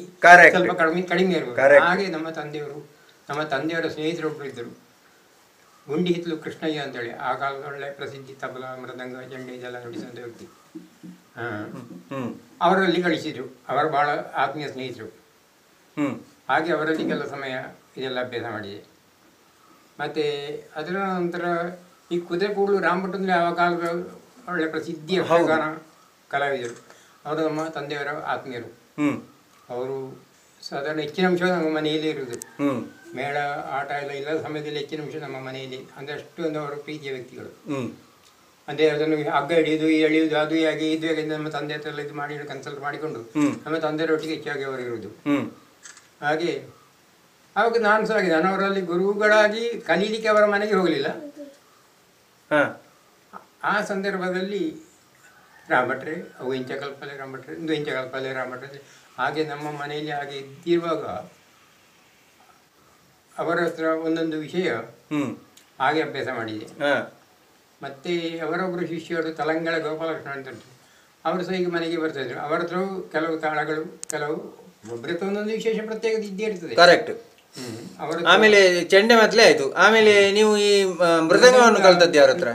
ಸ್ವಲ್ಪ ಕಡಿಮೆ ಇರಬೇಕು. ಹಾಗೆ ನಮ್ಮ ತಂದೆಯವರ ಸ್ನೇಹಿತರೊಬ್ಬರು ಇದ್ದರು, ಗುಂಡಿ ಹಿತ್ಲು ಕೃಷ್ಣಯ್ಯ ಅಂತೇಳಿ. ಆ ಕಾಲದ ಒಳ್ಳೆ ಪ್ರಸಿದ್ಧಿ ತಬಲಾ, ಮೃದಂಗ, ಚೆಂಡೆ ಇದೆಲ್ಲ ನುಡಿಸುವಂಥ ವ್ಯಕ್ತಿ. ಅವರಲ್ಲಿ ಕಳಿಸಿದರು, ಅವರು ಬಹಳ ಆತ್ಮೀಯ ಸ್ನೇಹಿತರು. ಹಾಗೆ ಅವರಲ್ಲಿ ಕೆಲ ಸಮಯ ಇದೆಲ್ಲ ಅಭ್ಯಾಸ ಮಾಡಿದೆ. ಮತ್ತು ಅದರ ನಂತರ ಈ ಕುದುರೆಕೂಡಲು ರಾಮಭಟ್ರು ಆ ಕಾಲದ ಒಳ್ಳೆ ಪ್ರಸಿದ್ಧಿಯ ಯಕ್ಷಗಾನ ಕಲಾವಿದರು. ಅವರು ನಮ್ಮ ತಂದೆಯವರ ಆತ್ಮೀಯರು. ಅವರು ಸಾಧಾರಣ ಹೆಚ್ಚಿನ ಅಂಶ ನಮ್ಮ ಮನೆಯಲ್ಲಿ ಇರುವುದು. ಮೇಳ ಆಟ ಎಲ್ಲ ಇಲ್ಲದ ಸಮಯದಲ್ಲಿ ಹೆಚ್ಚಿನ ಅಂಶ ನಮ್ಮ ಮನೆಯಲ್ಲಿ, ಅಂದರೆ ಅಷ್ಟೊಂದು ಅವರು ಪ್ರೀತಿಯ ವ್ಯಕ್ತಿಗಳು. ಅಂದರೆ ಅದನ್ನು ಹಗ್ಗ ಹಿಡಿಯುವುದು, ಎಳೆಯುವುದು, ಅದು ಹೇಗೆ ಇದು ಹೇಗೆ ನಮ್ಮ ತಂದೆ ಹತ್ರ ಎಲ್ಲ ಇದು ಮಾಡಿ ಕನ್ಸಲ್ಟ್ ಮಾಡಿಕೊಂಡು ನಮ್ಮ ತಂದೆಯವರೊಟ್ಟಿಗೆ ಹೆಚ್ಚಾಗಿ ಅವರು ಇರುವುದು. ಹಾಗೆ ಆವಾಗ ನಾನು ಸಹ ಆಗಿದೆ. ನಾನು ಅವರಲ್ಲಿ ಗುರುಗಳಾಗಿ ಕಲೀಲಿಕ್ಕೆ ಅವರ ಮನೆಗೆ ಹೋಗಲಿಲ್ಲ. ಆ ಸಂದರ್ಭದಲ್ಲಿ ರಾಮಭಟ್ರೆ, ಅವು ಇಂಚಕಲ್ಪಲೆ ರಾಮಭಟ್ರೆ, ಒಂದು ಇಂಚಕಲ್ಪಲೆ ರಾಮಭಟ್ರೆ, ಹಾಗೆ ನಮ್ಮ ಮನೆಯಲ್ಲಿ ಹಾಗೆ ಇದ್ದಿರುವಾಗ ಅವರ ಹತ್ರ ಒಂದೊಂದು ವಿಷಯ ಹಾಗೆ ಅಭ್ಯಾಸ ಮಾಡಿದೆ. ಮತ್ತು ಅವರೊಬ್ಬರು ಶಿಷ್ಯರು ತಲಂಗಳ ಗೋಪಾಲಕೃಷ್ಣ ಅಂತ ಉಂಟು, ಅವರು ಸಹ ಈಗ ಮನೆಗೆ ಬರ್ತಾಯಿದ್ರು. ಅವರ ಹತ್ರ ಕೆಲವು ತಾಳಗಳು, ಕೆಲವು ಒಬ್ಬರ ಹತ್ರ ಒಂದೊಂದು ವಿಶೇಷ ಪ್ರತ್ಯೇಕ ಇದ್ದೇ ಇರ್ತದೆ. ಕರೆಕ್ಟ್. ಆಮೇಲೆ ಚೆಂಡೆ ಮತ್ತಲೇ ಆಯ್ತು. ಆಮೇಲೆ ನೀವು ಈ ಮೃದಂಗವನ್ನು ಕಲ್ತದ್ದು ಯಾರ ಹತ್ರ?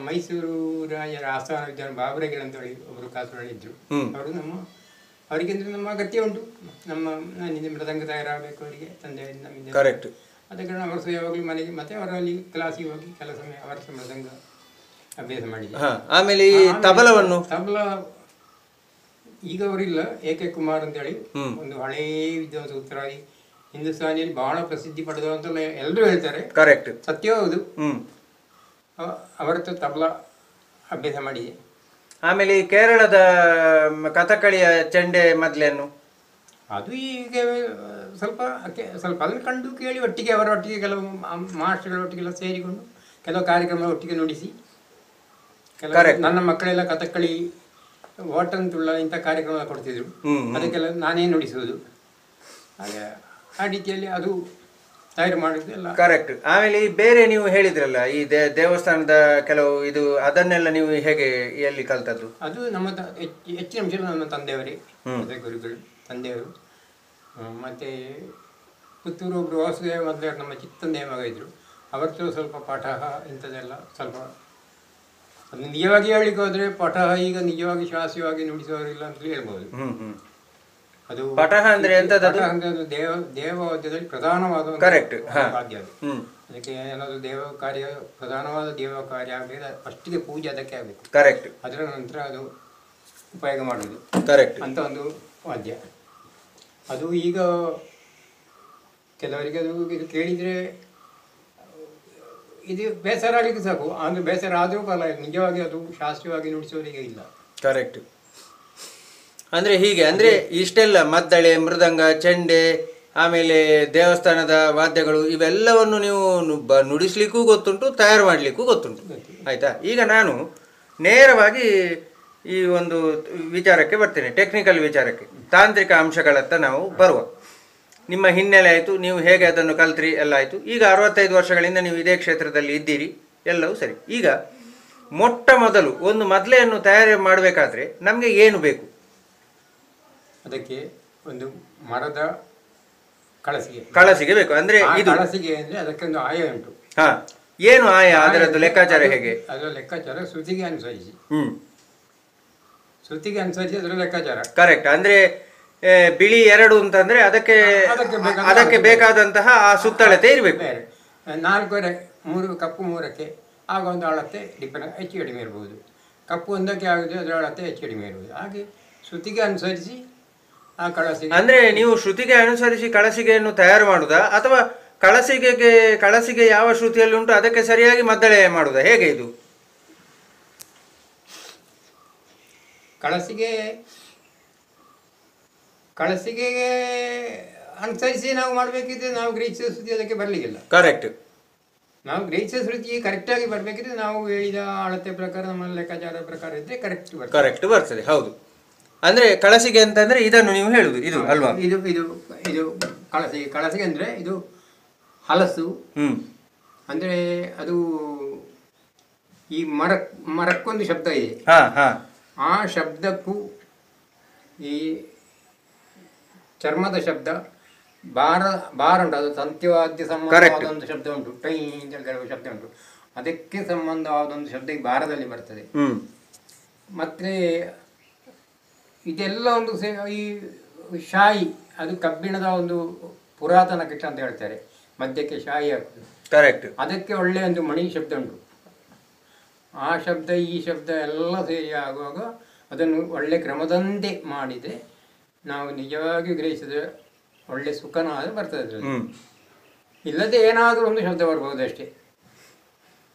ಮೈಸೂರು ರಾಜರ ಆಸ್ಥಾನ ವಿದ್ವಾನ್ ಬಾಬುರೇಗಲ್ ಅಂತ ಹೇಳಿ ಒಬ್ಬರು ಕಾಸರಳಿದ್ರು. ಅವರು ಅವರಿಗೆ ನಮ್ಮ ಅಗತ್ಯ ಉಂಟು. ನನ್ನಿಂದ ಮೃದಂಗ ತಯಾರಾಗಬೇಕು ಅವರಿಗೆ ತಂದೆಯಿಂದ. ಕರೆಕ್ಟ್. ಅದ ಕಾರಣ ಅವರು ಸಹ ಯಾವಾಗಲೂ ಮನೆಗೆ ಮತ್ತೆ ಅವರಲ್ಲಿ ಕ್ಲಾಸಿಗೆ ಹೋಗಿ ಕೆಲ ಸಮಯ ಅವರ ಸಹ ಮೃದಂಗ ಅಭ್ಯಾಸ ಮಾಡಿದೆ. ಆಮೇಲೆ ಈ ತಬಲವನ್ನು? ತಬಲ ಈಗ ಅವರಿಲ್ಲ, A.K. ಕುಮಾರ್ ಅಂತೇಳಿ ಒಂದು ಹಳೇ ವಿದ್ವಾಂಸ, ಉತ್ತರಾದಿ ಹಿಂದೂಸ್ತಾನಿಯಲ್ಲಿ ಬಹಳ ಪ್ರಸಿದ್ಧಿ ಪಡೆದ ಅಂತ ಎಲ್ಲರೂ ಹೇಳ್ತಾರೆ. ಕರೆಕ್ಟ್, ಸತ್ಯ ಹೌದು. ಅವರ ತಬಲಾ ಅಭ್ಯಾಸ ಮಾಡಿದೆ. ಆಮೇಲೆ ಈ ಕೇರಳದ ಕಥಕಳಿಯ ಚೆಂಡೆ ಮದ್ಲೆಯನ್ನು ಅದು ಈಗ ಸ್ವಲ್ಪ ಅದನ್ನು ಕಂಡು ಕೇಳಿ ಒಟ್ಟಿಗೆ ಅವರೊಟ್ಟಿಗೆ ಕೆಲವು ಮಾಸ್ಟರ್ಗಳೊಟ್ಟಿಗೆಲ್ಲ ಸೇರಿಕೊಂಡು ಕೆಲವು ಕಾರ್ಯಕ್ರಮ ಒಟ್ಟಿಗೆ ನುಡಿಸಿ, ನನ್ನ ಮಕ್ಕಳೆಲ್ಲ ಕಥಕ್ಕಳಿ, ಓಟಂತುಳ್ಳ ಇಂಥ ಕಾರ್ಯಕ್ರಮ ಕೊಡ್ತಿದ್ರು. ಅದಕ್ಕೆಲ್ಲ ನಾನೇ ನುಡಿಸುವುದು. ಹಾಗೆ ಆ ರೀತಿಯಲ್ಲಿ ಅದು ತಯಾರು ಮಾಡೋದು ಎಲ್ಲ ಕರೆಕ್ಟ್. ಆಮೇಲೆ ಈ ಬೇರೆ ನೀವು ಹೇಳಿದ್ರಲ್ಲ ಈ ದೇವಸ್ಥಾನದ ಕೆಲವು ಇದು, ಅದನ್ನೆಲ್ಲ ನೀವು ಹೇಗೆ ಎಲ್ಲಿ ಕಲ್ತದ್ದು? ಅದು ನಮ್ಮ ಹೆಚ್ಚಿನ ಅಂಶ ನಮ್ಮ ತಂದೆಯವರೇ, ಗುರುಗಳು ತಂದೆಯವರು. ಮತ್ತು ಪುತ್ತೂರು ಒಬ್ಬರು ವಾಸುದೇವ ಮೊದಲೇ ನಮ್ಮ ಚಿತ್ತಂದೆ ಮಗ ಇದ್ದರು, ಅವತ್ತು ಸ್ವಲ್ಪ ಪಠಹ ಇಂಥದ್ದೆಲ್ಲ ಸ್ವಲ್ಪ ಅದು ನಿಜವಾಗಿ ಹೇಳಲಿಕ್ಕೆ ಹೋದರೆ ಪಠಹ ಈಗ ನಿಜವಾಗಿ ಶಾಸ್ತ್ರವಾಗಿ ನುಡಿಸುವವರಿಲ್ಲ ಅಂತ ಹೇಳ್ಬೋದು. ಅದು ಪಠಹ ಅಂದ್ರೆ ಎಂತದ್ದು? ಅದು ದೇವವಾದ್ಯದಲ್ಲಿ ಪ್ರಧಾನವಾದ ವಾದ್ಯ ಅದು. ಅದಕ್ಕೆ ಏನಾದರೂ ದೇವ ಕಾರ್ಯ, ಪ್ರಧಾನವಾದ ದೇವ ಕಾರ್ಯ ಆಗಬೇಕು, ಫಸ್ಟಿಗೆ ಪೂಜೆ ಅದಕ್ಕೆ ಆಗಬೇಕು. ಕರೆಕ್ಟ್. ಅದರ ನಂತರ ಅದು ಉಪಯೋಗ ಮಾಡುವುದು. ಕರೆಕ್ಟ್ ಅಂತ ಒಂದು ವಾದ್ಯ. ಅದು ಈಗ ಕೆಲವರಿಗೆ ಅದು ಇದು ಕೇಳಿದರೆ ಇದು ಬೇಸರ ಆಗಲಿಕ್ಕೆ ಸಾಕು, ಅಂದರೆ ಬೇಸರ ಆದರೂ ಪರವಾಗಿಲ್ಲ, ನಿಜವಾಗಿ ಅದು ಶಾಸ್ತ್ರೀಯವಾಗಿ ನುಡಿಸೋರಿಗೆ ಇಲ್ಲ. ಕರೆಕ್ಟ್. ಅಂದರೆ ಹೀಗೆ, ಅಂದರೆ ಇಷ್ಟೆಲ್ಲ ಮದ್ದಳೆ, ಮೃದಂಗ, ಚೆಂಡೆ, ಆಮೇಲೆ ದೇವಸ್ಥಾನದ ವಾದ್ಯಗಳು ಇವೆಲ್ಲವನ್ನು ನೀವು ನುಡಿಸ್ಲಿಕ್ಕೂ ಗೊತ್ತುಂಟು, ತಯಾರು ಮಾಡಲಿಕ್ಕೂ ಗೊತ್ತುಂಟು. ಆಯಿತಾ? ಈಗ ನಾನು ನೇರವಾಗಿ ಈ ಒಂದು ವಿಚಾರಕ್ಕೆ ಬರ್ತೇನೆ, ಟೆಕ್ನಿಕಲ್ ವಿಚಾರಕ್ಕೆ, ತಾಂತ್ರಿಕ ಅಂಶಗಳತ್ತ ನಾವು ಬರುವ. ನಿಮ್ಮ ಹಿನ್ನೆಲೆ ಆಯಿತು, ನೀವು ಹೇಗೆ ಅದನ್ನು ಕಲ್ತ್ರಿ ಎಲ್ಲ ಆಯಿತು. ಈಗ 65 ವರ್ಷಗಳಿಂದ ನೀವು ಇದೇ ಕ್ಷೇತ್ರದಲ್ಲಿ ಇದ್ದೀರಿ, ಎಲ್ಲವೂ ಸರಿ. ಈಗ ಮೊಟ್ಟ ಮೊದಲು ಒಂದು ಮದ್ಲೆಯನ್ನು ತಯಾರು ಮಾಡಬೇಕಾದ್ರೆ ನಮಗೆ ಏನು ಬೇಕು? ಅದಕ್ಕೆ ಒಂದು ಮರದ ಕಳಸಿಗೆ ಬೇಕು. ಅಂದರೆ ಇದು ಕಳಸಿಗೆ ಅಂದರೆ ಅದಕ್ಕೊಂದು ಆಯ ಉಂಟು. ಹಾ, ಏನು ಆಯ? ಅದರದ್ದು ಲೆಕ್ಕಾಚಾರ ಹೇಗೆ? ಅದರ ಲೆಕ್ಕಾಚಾರ ಶ್ರುತಿಗೆ ಅನುಸರಿಸಿ, ಶ್ರುತಿಗೆ ಅನುಸರಿಸಿ ಅದರ ಲೆಕ್ಕಾಚಾರ. ಕರೆಕ್ಟ್. ಅಂದರೆ ಬಿಳಿ 2 ಅಂತಂದ್ರೆ ಅದಕ್ಕೆ ಬೇಕಾದಂತಹ ಆ ಸುತ್ತಳತೆ ಇರಬೇಕು. 4 3 ಕಪ್ಪು 3ಕ್ಕೆ ಆಗ ಒಂದು ಅಳತೆ ಡಿಪೆಂಡ್, ಹೆಚ್ಚು ಕಡಿಮೆ ಇರ್ಬೋದು. ಕಪ್ಪು 1ಕ್ಕೆ ಆಗಿದೆ ಅದರ ಅಳತೆ ಹೆಚ್ಚು ಕಡಿಮೆ ಇರ್ಬೋದು. ಹಾಗೆ ಶ್ರುತಿಗೆ ಅನುಸರಿಸಿ ಆ ಕಳಸಿಗೆ. ಅಂದರೆ ನೀವು ಶ್ರುತಿಗೆ ಅನುಸರಿಸಿ ಕಳಸಿಗೆಯನ್ನು ತಯಾರು ಮಾಡುವುದಾ, ಅಥವಾ ಕಳಸಿಗೆ ಯಾವ ಶ್ರುತಿಯಲ್ಲಿ ಉಂಟು ಅದಕ್ಕೆ ಸರಿಯಾಗಿ ಮದ್ದಳೆ ಮಾಡುವುದಾ, ಹೇಗೆ ಇದು? ಕಳಸಿಗೆ ಅನುಸರಿಸಿ ನಾವು ಮಾಡಬೇಕಿದ್ರೆ ನಾವು ಗ್ರಹಿಸಿದ ಶ್ರುತಿ ಅದಕ್ಕೆ ಬರಲಿಕ್ಕಿಲ್ಲ. ಕರೆಕ್ಟ್. ನಾವು ಗ್ರಹಿಸಿದ ಶ್ರುತಿ ಕರೆಕ್ಟಾಗಿ ಬರಬೇಕಿದ್ರೆ ನಾವು ಹೇಳಿದ ಅಳತೆ ಪ್ರಕಾರ, ನಮ್ಮ ಲೆಕ್ಕಾಚಾರದ ಪ್ರಕಾರ ಇದ್ದರೆ ಕರೆಕ್ಟ್ ಬರ್ತದೆ. ಹೌದು. ಅಂದರೆ ಕಳಸಿಗೆ ಅಂತಂದ್ರೆ ಇದನ್ನು ನೀವು ಹೇಳುದು, ಇದು ಅಲ್ವಾ? ಇದು ಇದು ಇದು ಕಳಸಿಗೆ ಅಂದರೆ ಇದು ಹಲಸು. ಅಂದರೆ ಅದು ಈ ಮರಕ್ಕೊಂದು ಶಬ್ದ ಇದೆ, ಆ ಶಬ್ದಕ್ಕೂ ಈ ಚರ್ಮದ ಶಬ್ದ ಬಾರ ಉಂಟು, ಅದು ತಂತ್ಯವಾದ್ಯ ಸಂಬಂಧವಾದ ಒಂದು ಶಬ್ದ ಉಂಟು, ಟೈ ಅಂತ ಹೇಳುವ ಶಬ್ದ ಉಂಟು, ಅದಕ್ಕೆ ಸಂಬಂಧವಾದ ಒಂದು ಶಬ್ದ ಈ ಬಾರದಲ್ಲಿ ಬರ್ತದೆ. ಮತ್ತೆ ಇದೆಲ್ಲ ಒಂದು ಈ ಶಾಯಿ, ಅದು ಕಬ್ಬಿಣದ ಒಂದು ಪುರಾತನ ಕಿಟ್ಟ ಅಂತ ಹೇಳ್ತಾರೆ, ಮಧ್ಯಕ್ಕೆ ಶಾಯಿ ಹಾಕುದು. ಕರೆಕ್ಟ್. ಅದಕ್ಕೆ ಒಳ್ಳೆಯ ಒಂದು ಮಣಿ ಶಬ್ದ ಉಂಟು. ಆ ಶಬ್ದ ಈ ಶಬ್ದ ಎಲ್ಲ ಸೇರಿ ಆಗುವಾಗ ಅದನ್ನು ಒಳ್ಳೆ ಕ್ರಮದಂತೆ ಮಾಡಿದರೆ ನಾವು ನಿಜವಾಗಿ ಗ್ರಹಿಸಿದ್ರೆ ಒಳ್ಳೆ ಸುಖನಾದರೂ ಬರ್ತದೆ ಅದರಲ್ಲಿ. ಇಲ್ಲದೆ ಏನಾದರೂ ಒಂದು ಶಬ್ದ ಬರ್ಬೋದು ಅಷ್ಟೇ.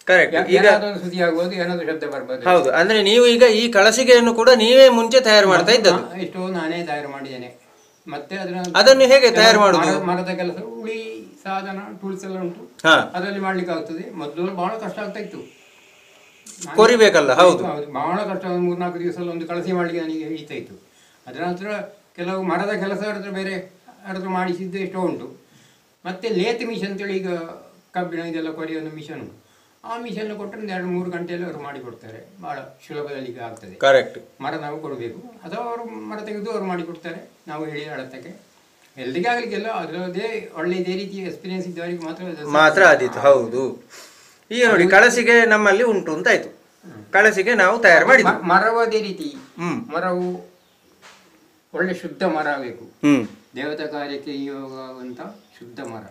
ಕರೆಕ್ಟ್. ಏನಾದರೂ ಒಂದು ಶ್ರುತಿ ಆಗ್ಬೋದು, ಏನಾದರೂ ಶಬ್ದ ಬರ್ಬೋದು. ಹೌದು. ಅಂದ್ರೆ ನೀವು ಈಗ ಈ ಕಳಸಿಗೆಯನ್ನು ಕೂಡ ನೀವೇ ಮುಂಚೆ ತಯಾರು ಮಾಡ್ತಾ ಇದ್ದದ್ದು? ಎಷ್ಟೋ ನಾನೇ ತಯಾರು ಮಾಡಿದ್ದೇನೆ. ಮತ್ತೆ ಅದನ್ನು ಹೇಗೆ ತಯಾರು ಮಾಡುದು? ಮರದ ಕೆಲಸ, ಉಳಿ ಸಾಧನ, ಟೂಲ್ಸ್ ಎಲ್ಲ ಉಂಟು, ಅದರಲ್ಲಿ ಮಾಡ್ಲಿಕ್ಕೆ ಆಗ್ತದೆ. ಮೊದಲು ಬಹಳ ಕಷ್ಟ ಆಗ್ತಾ ಇತ್ತು, ಕೊರಿಬೇಕಲ್ಲ. ಹೌದು, ಬಹಳ ಕಷ್ಟ. 3-4 ದಿವಸ ಒಂದು ಕಳಸಿ ಮಾಡ್ಲಿಕ್ಕೆ ನನಗೆ ಹಿಡಿತಾ ಇತ್ತು. ಅದರ ನಂತರ ಕೆಲವು ಮರದ ಕೆಲಸ ಬೇರೆ ಯಾರಾದ್ರೂ ಮಾಡಿಸಿದ್ದು ಎಷ್ಟೋ ಉಂಟು. ಮತ್ತೆ ಲೇತ್ ಮಿಷನ್ ಅಂತೇಳಿ ಈಗ ಕಬ್ಬಿಣ ಇದೆಲ್ಲ ಕೊರೆಯೋ ಒಂದು ಮಿಷನ್ ಉಂಟು. ಆ ಮಿಷನ್ ಕೊಟ್ಟರೆ 2-3 ಗಂಟೆಯಲ್ಲಿ ಅವರು ಮಾಡಿಕೊಡ್ತಾರೆ, ಭಾಳ ಸುಲಭದಲ್ಲಿ ಆಗ್ತದೆ. ಕರೆಕ್ಟ್. ಮರ ನಾವು ಕೊಡಬೇಕು, ಅಥವಾ ಅವರು ಮರ ತೆಗೆದು ಅವರು ಮಾಡಿಕೊಡ್ತಾರೆ ನಾವು ಹೇಳಿದ ಅಳತೆಗೆ. ಎಲ್ರಿಗೆ ಆಗಲಿಕ್ಕೆಲ್ಲ ಅದರದ್ದೇ ಒಳ್ಳೆಯದೇ ರೀತಿಯ ಎಕ್ಸ್ಪೀರಿಯನ್ಸ್ ಇದ್ದವರಿಗೆ ಮಾತ್ರ ಆದೀತು. ಹೌದು. ಈಗ ನೋಡಿ, ಕಳಸಿಗೆ ನಮ್ಮಲ್ಲಿ ಉಂಟು ಅಂತ ಆಯ್ತು, ಕಳಸಿಗೆ ನಾವು ತಯಾರು ಮಾಡಿ. ಮರವು ಅದೇ ರೀತಿ, ಮರವು ಒಳ್ಳೆ ಶುದ್ಧ ಮರ ಆಗಬೇಕು, ದೇವತಾ ಕಾರ್ಯಕ್ಕೆ ಯೋಗವಂತ ಶುದ್ಧ ಮರ.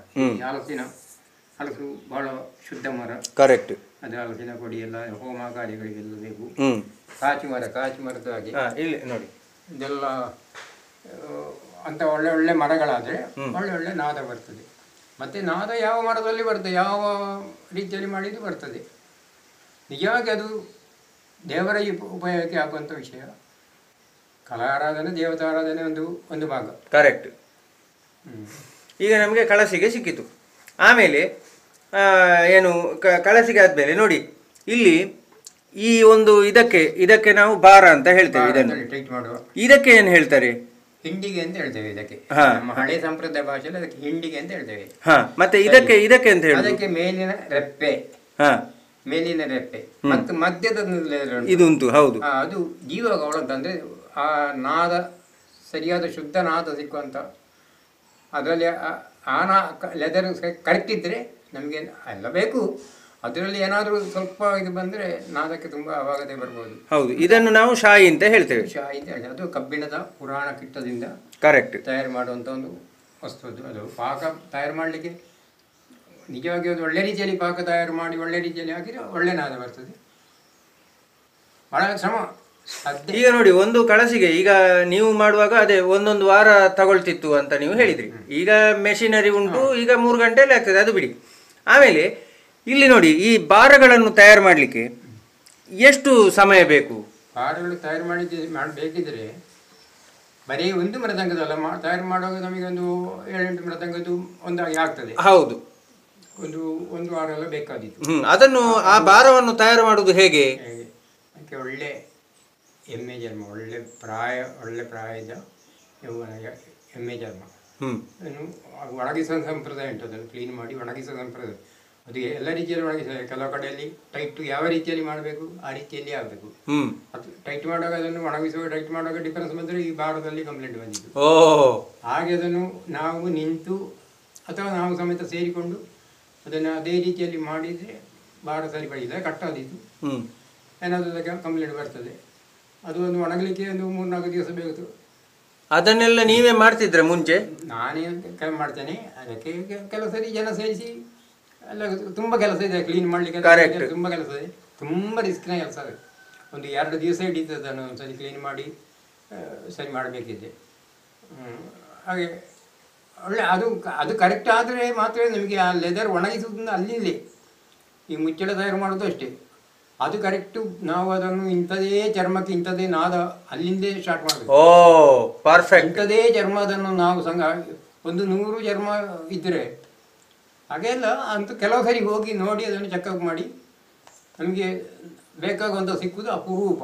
ಹಲಸು ಬಹಳ ಶುದ್ಧ ಮರ. ಕರೆಕ್ಟ್. ಅದು ಹಲಸಿನ ಕೊಡಿ ಎಲ್ಲ ಹೋಮ ಕಾರ್ಯಗಳಿಗೆಲ್ಲ ಬೇಕು. ಕಾಚು ಮರದ ಹಾಗೆ ಇಲ್ಲಿ ನೋಡಿ, ಇದೆಲ್ಲ ಅಂತ ಒಳ್ಳೆ ಒಳ್ಳೆ ಮರಗಳಾದರೆ ಒಳ್ಳೆ ಒಳ್ಳೆ ನಾದ ಬರ್ತದೆ. ಮತ್ತು ನಾದ ಯಾವ ಮರದಲ್ಲಿ ಬರ್ತದೆ, ಯಾವ ರೀತಿಯಲ್ಲಿ ಮಾಡಿದ್ದು ಬರ್ತದೆ. ನಿಜವಾಗಿ ಅದು ದೇವರ ಉಪಯೋಗಕ್ಕೆ ಆಗುವಂಥ ವಿಷಯ. ಕಲಾರಾಧನೆ, ದೇವತಾರಾಧನೆ ಒಂದು ಭಾಗ. ಕರೆಕ್ಟ್. ಈಗ ನಮಗೆ ಕಳಸಿಗೆ ಸಿಕ್ಕಿತು. ಆಮೇಲೆ ಏನು ಕಳಸಿಗೆ ಆದಮೇಲೆ ನೋಡಿ, ಇಲ್ಲಿ ಈ ಒಂದು ಇದಕ್ಕೆ ನಾವು ಬಾರ ಅಂತ ಹೇಳ್ತೇವೆ. ಇದಕ್ಕೆ ಏನು ಹೇಳ್ತಾರೆ? ಹಿಂಡಿಗೆ ಅಂತ ಹೇಳ್ತೇವೆ. ಇದಕ್ಕೆ ನಮ್ಮ ಹಳೆ ಸಂಪ್ರದಾಯ ಭಾಷೆಯಲ್ಲಿ ಅದಕ್ಕೆ ಹಿಂಡಿಗೆ ಅಂತ ಹೇಳ್ತೇವೆ. ಮತ್ತೆ ಇದಕ್ಕೆ ಅಂತ ಹೇಳಿ, ಅದಕ್ಕೆ ಮೇಲಿನ ರೆಪ್ಪೆ, ಮತ್ತು ಮಧ್ಯದ ಇದು ಉಂಟು. ಹೌದು, ಅದು ಜೀವಗಳ ಅಂತಂದ್ರೆ ಆ ನಾದ ಸರಿಯಾದ ಶುದ್ಧ ನಾದ ಸಿಕ್ಕುವಂತ, ಅದರಲ್ಲಿ ಲೆದರ್ ಕರೆಕ್ಟ್ ಇದ್ರೆ ನಮಗೆ ಎಲ್ಲ ಬೇಕು. ಅದರಲ್ಲಿ ಏನಾದರೂ ಸ್ವಲ್ಪ ಇದು ಬಂದರೆ ನಾದಕ್ಕೆ ತುಂಬ ಅವಾಗತೆ ಬರ್ಬೋದು. ಹೌದು, ಇದನ್ನು ನಾವು ಶಾಯಿ ಅಂತ ಹೇಳ್ತೇವೆ. ಶಾಯಿ ಅಂತ ಹೇಳ್ತೇವೆ. ಅದು ಕಬ್ಬಿಣದ ಪುರಾಣ ಕಿಟ್ಟದಿಂದ ಕರೆಕ್ಟ್ ತಯಾರು ಮಾಡುವಂಥ ಒಂದು ವಸ್ತು. ಅದು ಪಾಕ ತಯಾರು ಮಾಡಲಿಕ್ಕೆ ನಿಜವಾಗಿ ಅದು ಒಳ್ಳೆ ರೀತಿಯಲ್ಲಿ ಪಾಕ ತಯಾರು ಮಾಡಿ ಒಳ್ಳೆ ರೀತಿಯಲ್ಲಿ ಹಾಕಿದರೆ ಒಳ್ಳೆ ನಾದ ಬರ್ತದೆ. ಭಾಳ ಶ್ರಮ ಈಗ ನೋಡಿ ಒಂದು ಕಳಸಿಗೆ ಈಗ ನೀವು ಮಾಡುವಾಗ ಅದೇ ಒಂದೊಂದು ವಾರ ತಗೊಳ್ತಿತ್ತು ಅಂತ ನೀವು ಹೇಳಿದ್ರಿ. ಈಗ ಮೆಷಿನರಿ ಉಂಟು, ಈಗ 3 ಗಂಟೆಯಲ್ಲಿ ಆಗ್ತದೆ, ಅದು ಬಿಡಿ. ಆಮೇಲೆ ಇಲ್ಲಿ ನೋಡಿ, ಈ ಬಾರಗಳನ್ನು ತಯಾರು ಮಾಡಲಿಕ್ಕೆ ಎಷ್ಟು ಸಮಯ ಬೇಕು? ಬಾರಗಳು ತಯಾರು ಮಾಡಬೇಕಿದ್ರೆ ಬರೀ ಒಂದು ಮೃದಂಗದಲ್ಲ, ತಯಾರು ಮಾಡುವಾಗ ನಮಗೆ ಒಂದು 7-8 ಮೃದಂಗದ್ದು ಒಂದಾಗಿ ಆಗ್ತದೆ. ಹೌದು, ಒಂದು ವಾರ ಎಲ್ಲ ಬೇಕಾದಿತ್ತು. ಅದನ್ನು ಆ ಭಾರವನ್ನು ತಯಾರು ಮಾಡುವುದು ಹೇಗೆ? ಅದಕ್ಕೆ ಒಳ್ಳೆ ಎಮ್ಮೆ ಚರ್ಮ, ಒಳ್ಳೆ ಪ್ರಾಯದ ಎಮ್ಮೆ ಚರ್ಮ ಅದನ್ನು ಒಣಗಿಸುವ ಸಂಪ್ರದಾಯ ಉಂಟು. ಅದನ್ನು ಕ್ಲೀನ್ ಮಾಡಿ ಒಣಗಿಸುವ ಸಂಪ್ರದಾಯ, ಅದು ಎಲ್ಲ ರೀತಿಯಲ್ಲಿ ಒಣಗಿಸ್ತದೆ. ಕೆಲವು ಕಡೆಯಲ್ಲಿ ಟೈಟ್ ಯಾವ ರೀತಿಯಲ್ಲಿ ಮಾಡಬೇಕು ಆ ರೀತಿಯಲ್ಲಿ ಆಗಬೇಕು. ಅದು ಟೈಟ್ ಮಾಡುವಾಗ ಅದನ್ನು ಒಣಗಿಸುವ ಟೈಟ್ ಮಾಡುವಾಗ ಡಿಫರೆನ್ಸ್ ಬಂದರೆ ಈ ಭಾರದಲ್ಲಿ ಕಂಪ್ಲೇಂಟ್ ಬಂದಿತ್ತು. ಹಾಗೆ ಅದನ್ನು ನಾವು ನಿಂತು ಅಥವಾ ನಾವು ಸಮೇತ ಸೇರಿಕೊಂಡು ಅದನ್ನು ಅದೇ ರೀತಿಯಲ್ಲಿ ಮಾಡಿದರೆ ಭಾರ ಸರಿಪಡಿಲ್ಲ, ಕಟ್ಟಾದೀತು ಏನಾದರೂ ಕಂಪ್ಲೇಂಟ್ ಬರ್ತದೆ. ಅದು ಒಂದು ಒಣಗಲಿಕ್ಕೆ ಒಂದು 3-4 ದಿವಸ ಬೇಕು. ಅದನ್ನೆಲ್ಲ ನೀವೇ ಮಾಡ್ತಿದ್ರೆ ಮುಂಚೆ? ನಾನೇ ಮಾಡ್ತೇನೆ. ಅದಕ್ಕೆ ಕೆಲವು ಸರಿ ಜನ ಸೇರಿಸಿ ಎಲ್ಲ ತುಂಬ ಕೆಲಸ ಇದೆ, ಕ್ಲೀನ್ ಮಾಡಲಿಕ್ಕೆ ತುಂಬ ಕೆಲಸ ಇದೆ, ತುಂಬ ರಿಸ್ಕ್ನ ಕೆಲಸ ಇದೆ. ಒಂದು 2 ದಿವಸ ಹಿಡಿತದೆ ಅದನ್ನು ಒಂದ್ಸರಿ ಕ್ಲೀನ್ ಮಾಡಿ ಸರಿ ಮಾಡಬೇಕಿದೆ. ಹಾಗೆ ಒಳ್ಳೆ ಅದು ಕರೆಕ್ಟ್ ಆದರೆ ಮಾತ್ರ ನಮಗೆ ಆ ಲೆದರ್ ಒಣಗಿಸುವುದನ್ನು ಅಲ್ಲಿಂದಲೇ ಈ ಮುಚ್ಚಳ ತಯಾರು ಮಾಡೋದು ಅಷ್ಟೇ. ಅದು ಕರೆಕ್ಟು, ನಾವು ಅದನ್ನು ಇಂಥದೇ ಚರ್ಮಕ್ಕೆ ಇಂಥದೇ ನಾದ ಅಲ್ಲಿಂದೇ ಸ್ಟಾರ್ಟ್ ಮಾಡಬೇಕು. ಪರ್ಫೆಕ್ಟ್. ಇಂಥದೇ ಚರ್ಮ ಅದನ್ನು ನಾವು ಒಂದು 100 ಚರ್ಮ ಇದ್ದರೆ ಹಾಗೆಲ್ಲ ಅಂತ ಕೆಲವು ಸರಿ ಹೋಗಿ ನೋಡಿ ಅದನ್ನು ಚೆಕಪ್ ಮಾಡಿ ನಮಗೆ ಬೇಕಾಗುವಂಥ ಸಿಕ್ಕುವುದು ಅಪರೂಪ.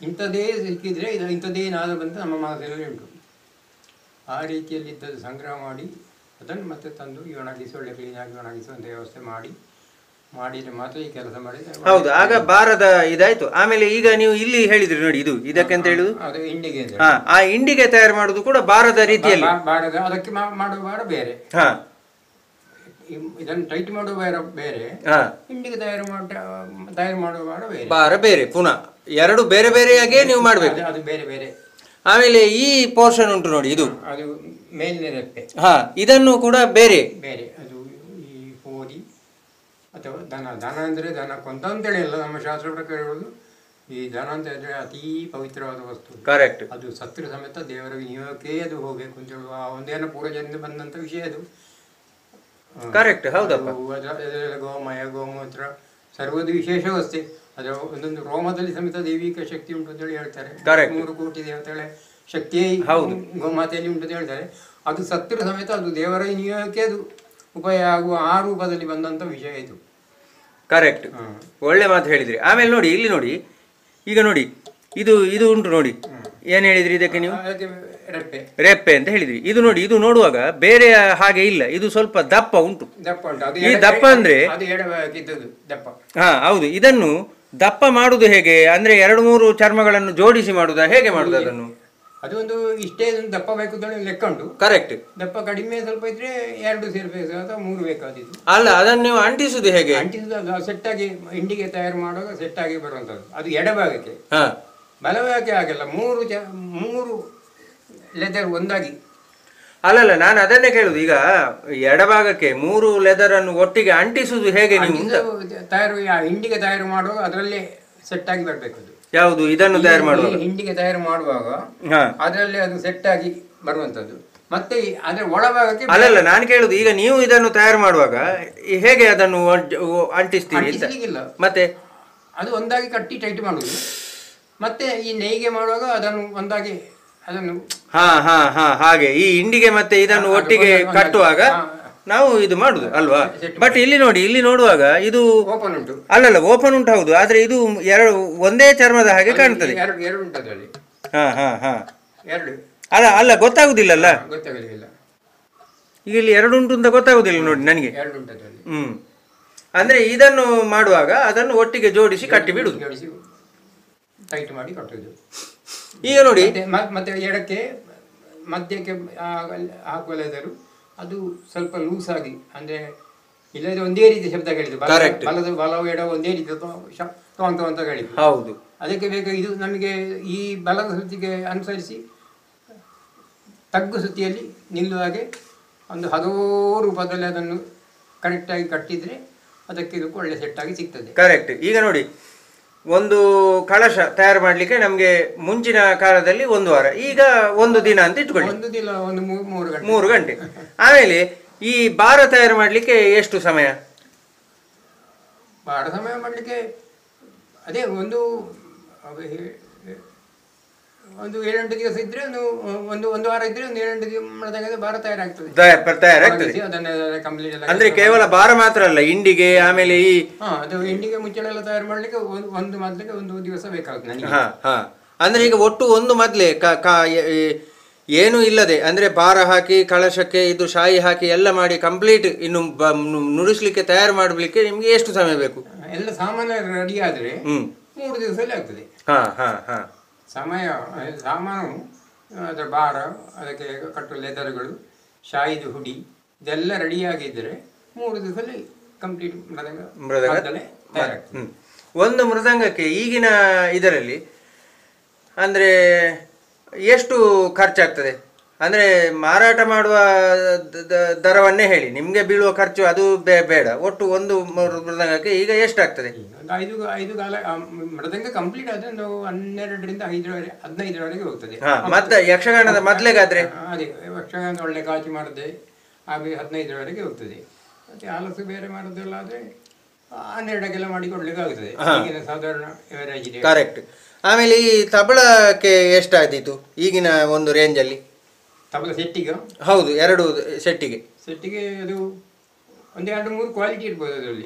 ಇಂಥದ್ದೇ ಸಿಕ್ಕಿದರೆ ಇಂಥದ್ದೇ ನಾದ ಬಂದು ನಮ್ಮ ಮನಸ್ಸಲ್ಲಿ ಉಂಟು. ಆ ರೀತಿಯಲ್ಲಿದ್ದದ್ದು ಸಂಗ್ರಹ ಮಾಡಿ ಅದನ್ನು ಮತ್ತೆ ತಂದು ಈ ಒಣಗಿಸಿ ಒಳ್ಳೆ ಕ್ಲೀನಾಗಿ ಒಣಗಿಸುವಂಥ ವ್ಯವಸ್ಥೆ ಮಾಡಿದರೆ ಮಾತ್ರ ಈ ಕೆಲಸ ಮಾಡಿದರೆ. ಹೌದು, ಆಗ ಭಾರದ ಇದಾಯ್ತು. ಆಮೇಲೆ ಈಗ ನೀವು ಇಲ್ಲಿ ಹೇಳಿದ್ರಿ ನೋಡಿ, ಇದು ಇದಕ್ಕೆ ಅಂತ ಹೇಳುದು ಅದು ಇಂಡಿಗೆ. ಆ ಇಂಡಿಗೆ ತಯಾರು ಮಾಡುದು ಕೂಡ ಭಾರದ ರೀತಿಯಲ್ಲಿ. ಅದಕ್ಕೆ ಮಾಡುವ ಭಾರ ಬೇರೆ, ಇದನ್ನು ಟೈಟ್ ಮಾಡುವ ಬೇರೆ, ಇಂಡಿಗೆ ತಯಾರು ಮಾಡುವ ಭಾರ ಬೇರೆ. ಪುನಃ 2 ಬೇರೆ ಬೇರೆಯಾಗೇ ನೀವು ಮಾಡಬೇಕು. ಅದು ಬೇರೆ ಬೇರೆ. ಆಮೇಲೆ ಈ ಪೋರ್ಷನ್ ಉಂಟು ನೋಡಿ, ಇದು ಅದು ಮೇಲಿನ ರೆಪ್ಪೆ. ಇದನ್ನು ಕೂಡ ಬೇರೆ ಬೇರೆ. ಅದು ಈ ಹೋರಿ ಅಥವಾ ದನ ಅಂದರೆ ದನ ಕೊಂತ ಅಂತೇಳಿ ಅಲ್ಲ, ನಮ್ಮ ಶಾಸ್ತ್ರ ಪ್ರಕಾರ ಹೇಳುವುದು ಈ ದನ ಅಂತ ಹೇಳಿದ್ರೆ ಅತೀ ಪವಿತ್ರವಾದ ವಸ್ತು. ಕರೆಕ್ಟ್. ಅದು ಸತ್ರ ಸಮೇತ ದೇವರ ವಿನಿಯೋಗಕ್ಕೆ ಅದು ಹೋಗಬೇಕು ಅಂತ ಹೇಳುವ ಆ ಒಂದೇನ ಪೂರ್ವಜರಿಂದ ಬಂದಂಥ ವಿಷಯ ಅದು. ಕರೆಕ್ಟ್, ಹೌದಪ್ಪ. ಗೋಮಯ ಗೋಮೂತ್ರ ಸರ್ವದು ವಿಶೇಷವಷ್ಟೇ. ಅದರ ಒಂದೊಂದು ರೋಮದಲ್ಲಿ ಸಮೇತ ದೈವಿಕ ಶಕ್ತಿ ಉಂಟು ಅಂತೇಳಿ ಹೇಳ್ತಾರೆ. 3 ಕೋಟಿ ದೇವತೆಗಳ ಶಕ್ತಿಯೇ ಗೋಮಾತೆಯಲ್ಲಿ ಉಂಟು ಅಂತ ಹೇಳ್ತಾರೆ. ಅದು ಸತ್ರ ಸಮೇತ ಅದು ದೇವರ ವಿನಿಯೋಗಕ್ಕೆ ಅದು ಉಪಯೋಗ ಆಗುವ ಆ ರೂಪದಲ್ಲಿ ಬಂದಂಥ ವಿಷಯ ಇದು. ಕರೆಕ್ಟ್, ಒಳ್ಳೆ ಮಾತು ಹೇಳಿದ್ರಿ. ಆಮೇಲೆ ನೋಡಿ, ಇಲ್ಲಿ ನೋಡಿ, ಈಗ ನೋಡಿ, ಇದು ಉಂಟು ನೋಡಿ, ಏನು ಹೇಳಿದ್ರಿ ಇದಕ್ಕೆ ನೀವು? ರೆಪ್ಪೆ ಅಂತ ಹೇಳಿದ್ರಿ. ಇದು ನೋಡಿ, ಇದು ನೋಡುವಾಗ ಬೇರೆ ಹಾಗೆ ಇಲ್ಲ, ಇದು ಸ್ವಲ್ಪ ದಪ್ಪ ಉಂಟು. ಈ ದಪ್ಪ ಅಂದ್ರೆ ಹೌದು. ಇದನ್ನು ದಪ್ಪ ಮಾಡುದು ಹೇಗೆ ಅಂದ್ರೆ 2-3 ಚರ್ಮಗಳನ್ನು ಜೋಡಿಸಿ ಮಾಡುದಾ, ಹೇಗೆ ಮಾಡುದು ಅದನ್ನು? ಅದು ಒಂದು ಇಷ್ಟೇ ದಪ್ಪ ಬೇಕು ಲೆಕ್ಕ ಉಂಟು. ಕರೆಕ್ಟ್. ದಪ್ಪ ಕಡಿಮೆ ಸ್ವಲ್ಪ ಇದ್ರೆ 2 ಸೇರ್ಬೇಕು ಅಥವಾ 3 ಬೇಕಾದಿತ್ತು. ಅಲ್ಲ, ಅದನ್ನು ನೀವು ಅಂಟಿಸುದು ಹೇಗೆ? ಅಂಟಿಸುದು ಸೆಟ್ ಆಗಿ ಇಂಡಿಗೆ ತಯಾರು ಮಾಡುವಾಗ ಸೆಟ್ ಆಗಿ ಬರುವಂತದ್ದು. ಅದು ಎಡಭಾಗಕ್ಕೆ, ಬಲಭಾಗಕ್ಕೆ ಆಗಲ್ಲ. 3 ಲೆದರ್ ಒಂದಾಗಿ. ಅಲ್ಲಲ್ಲ, ನಾನು ಅದನ್ನೇ ಕೇಳುದು. ಈಗ ಎಡಭಾಗಕ್ಕೆ 3 ಲೆದರ್ ಅನ್ನು ಒಟ್ಟಿಗೆ ಅಂಟಿಸುದು ಹೇಗೆ ನೀವು? ತಯಾರು ಇಂಡಿಗೆ ತಯಾರು ಮಾಡುವಾಗ ಅದರಲ್ಲೇ ಸೆಟ್ ಆಗಿ ಬರಬೇಕು. ಅದು ಯಾವುದು? ಇದನ್ನು ತಯಾರು ಮಾಡುವಾಗ, ಹಿಂಡಿಗೆ ತಯಾರು ಮಾಡುವಾಗ ಅದರಲ್ಲಿ ಅದು ಸೆಟ್ ಆಗಿ ಬರುವಂತದ್ದು. ಮತ್ತೆ ಅದರ ಒಳಭಾಗಕ್ಕೆ ಅಲ್ಲಲ್ಲ, ನಾನು ಕೇಳುದು, ಈಗ ನೀವು ಇದನ್ನು ತಯಾರು ಮಾಡುವಾಗ ಹೇಗೆ ಅದನ್ನು ಅಂಟಿಸ್ತೀರಿ? ಮತ್ತೆ ಅದು ಒಂದಾಗಿ ಕಟ್ಟಿ ಟೈಟ್ ಮಾಡುದು. ಮತ್ತೆ ಈ ನೇಯ್ಗೆ ಮಾಡುವಾಗ ಅದನ್ನು ಒಂದಾಗಿ ಅದನ್ನು ಹಾಗೆ ಈ ಇಂಡಿಗೆ ಮತ್ತೆ ಇದನ್ನು ಒಟ್ಟಿಗೆ ಕಟ್ಟುವಾಗ ನಾವು ಇದು ಮಾಡುದು ಅಲ್ವಾ? ಬಟ್ ಇಲ್ಲಿ ನೋಡಿ, ಇಲ್ಲಿ ನೋಡುವಾಗ ಇದು ಓಪನ್ ಉಂಟು. ಅಲ್ಲಲ್ಲ, ಓಪನ್ ಉಂಟು, ಹೌದು. ಆದ್ರೆ ಇದು ಒಂದೇ ಚರ್ಮದ ಹಾಗೆ ಕಾಣ್ತದೆ. ಅಲ್ಲ, ಗೊತ್ತಾಗುದಿಲ್ಲ. ಈಗ ಇಲ್ಲಿ 2 ಉಂಟು ಅಂತ ಗೊತ್ತಾಗುದಿಲ್ಲ ನೋಡಿ ನನಗೆ. ಅಂದ್ರೆ ಇದನ್ನು ಮಾಡುವಾಗ ಅದನ್ನು ಒಟ್ಟಿಗೆ ಜೋಡಿಸಿ ಕಟ್ಟಿ ಬಿಡುದು, ಟೈಟ್ ಮಾಡಿ ಕಟ್ಟುದು. ಈಗ ನೋಡಿ, ಮತ್ತೆ ಎಡಕ್ಕೆ ಮಧ್ಯಕ್ಕೆ ಹಾಕುವ ಲೆದರು ಅದು ಸ್ವಲ್ಪ ಲೂಸ್ ಆಗಿ, ಅಂದ್ರೆ ಇಲ್ಲದ್ರೆ ಒಂದೇ ರೀತಿ ಶಬ್ದ ಕೇಳಿದ್ದು, ಬಲವು ಎಡ ಒಂದೇ ರೀತಿ ಅಂತ ಹೇಳಿದ್ದು. ಹೌದು, ಅದಕ್ಕೆ ಬೇಕು ಇದು ನಮಗೆ ಈ ಬಲದ ಸುತ್ತಿಗೆ ಅನುಸರಿಸಿ ತಗ್ಗು ಸುತ್ತಿಯಲ್ಲಿ ನಿಲ್ಲುವ ಹಾಗೆ ಒಂದು ಹದೋ ರೂಪದಲ್ಲಿ ಅದನ್ನು ಕರೆಕ್ಟಾಗಿ ಕಟ್ಟಿದ್ರೆ ಅದಕ್ಕೆ ಇದಕ್ಕೆ ಒಳ್ಳೆ ಸೆಟ್ ಆಗಿ ಸಿಗ್ತದೆ. ಕರೆಕ್ಟ್. ಈಗ ನೋಡಿ, ಒಂದು ಕಳಶ ತಯಾರು ಮಾಡಲಿಕ್ಕೆ ನಮಗೆ ಮುಂಚಿನ ಕಾಲದಲ್ಲಿ 1 ವಾರ, ಈಗ 1 ದಿನ ಅಂತ ಇಟ್ಕೊಳ್ಳಿ, 3 ಗಂಟೆ. ಆಮೇಲೆ ಈ ಬಾರ ತಯಾರು ಮಾಡಲಿಕ್ಕೆ ಎಷ್ಟು ಸಮಯ? ಬಾರ ಸಮಯ ಮಾಡಲಿಕ್ಕೆ ಅದೇ ಒಂದು 7-8 ದಿವಸ ಇದ್ರೆ ಒಂದು ವಾರ ಇದ್ರೆ 7-8 ದಿವಸ ಬಾರ ತಯಾರಾಗ್ತದೆ. ಅಂದ್ರೆ ಕೇವಲ ಬಾರ ಮಾತ್ರ ಅಲ್ಲ, ಇಂಡಿಗೆ ಆಮೇಲೆ ಈ ಅದು ಇಂಡಿಗೆ ಮುಚ್ಚಳ ಎಲ್ಲ ತಯಾರು ಮಾಡ್ಲಿಕ್ಕೆ ಮೊದಲಿಗೆ 1 ದಿವಸ ಬೇಕಾಗುತ್ತೆ ನನಗೆ. ಅಂದ್ರೆ ಈಗ ಒಟ್ಟು ಒಂದು ಮೊದಲೇ ಏನು ಇಲ್ಲದೆ ಅಂದ್ರೆ ಬಾರ ಹಾಕಿ ಕಳಶಕ್ಕೆ ಇದು ಶಾಯಿ ಹಾಕಿ ಎಲ್ಲ ಮಾಡಿ ಕಂಪ್ಲೀಟ್ ಇನ್ನು ನುಡಿಸ್ಲಿಕ್ಕೆ ತಯಾರು ಮಾಡಲಿಕ್ಕೆ ನಿಮ್ಗೆ ಎಷ್ಟು ಸಮಯ ಬೇಕು? ಎಲ್ಲ ಸಾಮಾನು ರೆಡಿ ಆದ್ರೆ 3 ದಿವಸದಲ್ಲಿ ಆಗ್ತದೆ. ಸಾಮಾನು ಅದರ ಬಾರ, ಅದಕ್ಕೆ ಕಟ್ಟು ಲೆದರ್ಗಳು, ಶಾಯಿದು ಹುಡಿ ಇದೆಲ್ಲ ರೆಡಿ ಆಗಿದ್ರೆ 3 ದಿವಸದಲ್ಲಿ ಕಂಪ್ಲೀಟ್ ಮೃದಂಗ ತಯಾರಾಗ್ತದೆ. ಒಂದು ಮೃದಂಗಕ್ಕೆ ಈಗಿನ ಇದರಲ್ಲಿ ಅಂದ್ರೆ ಎಷ್ಟು ಖರ್ಚಾಗ್ತದೆ? ಅಂದ್ರೆ ಮಾರಾಟ ಮಾಡುವ ದರವನ್ನೇ ಹೇಳಿ, ನಿಮ್ಗೆ ಬೀಳುವ ಖರ್ಚು ಅದು ಬೇಡ. ಒಟ್ಟು ಒಂದು ಮೃದಂಗಕ್ಕೆ ಈಗ ಎಷ್ಟಾಗ್ತದೆ? 5 ಕಾಲ ಮೃದಂಗ ಕಂಪ್ಲೀಟ್ ಆದ್ರೆ 12ರಿಂದ 15ರವರೆಗೆ ಹೋಗ್ತದೆ. ಯಕ್ಷಗಾನದ ಮೊದ್ಲೆಗಾದ್ರೆ ಅದೇ ಯಕ್ಷಗಾನದ ಒಳ್ಳೆ ಕಾಚಿ ಮಾಡಿದೆ ಹಾಗೆ 15ರವರೆಗೆ ಹೋಗ್ತದೆ. ಮತ್ತೆ ಆಲಸು ಬೇರೆ ಮಾಡೋದೆಲ್ಲ ಆದ್ರೆ 12ಕ್ಕೆಲ್ಲ ಮಾಡಿಕೊಡ್ಲಿಕ್ಕೆ ಆಗ್ತದೆ. ಸಾಧಾರಣ ಎವರೇಜ್. ಕರೆಕ್ಟ್. ಆಮೇಲೆ ಈ ತಬಳಕ್ಕೆ ಎಷ್ಟಾದೀತು ಈಗಿನ ಒಂದು ರೇಂಜಲ್ಲಿ? ತಬಲ ಸೆಟ್ಟಿಗೆ? ಹೌದು, 2 ಸೆಟ್ಟಿಗೆ ಅದು 1-2-3 ಕ್ವಾಲಿಟಿ ಇರ್ಬೋದು ಅದರಲ್ಲಿ.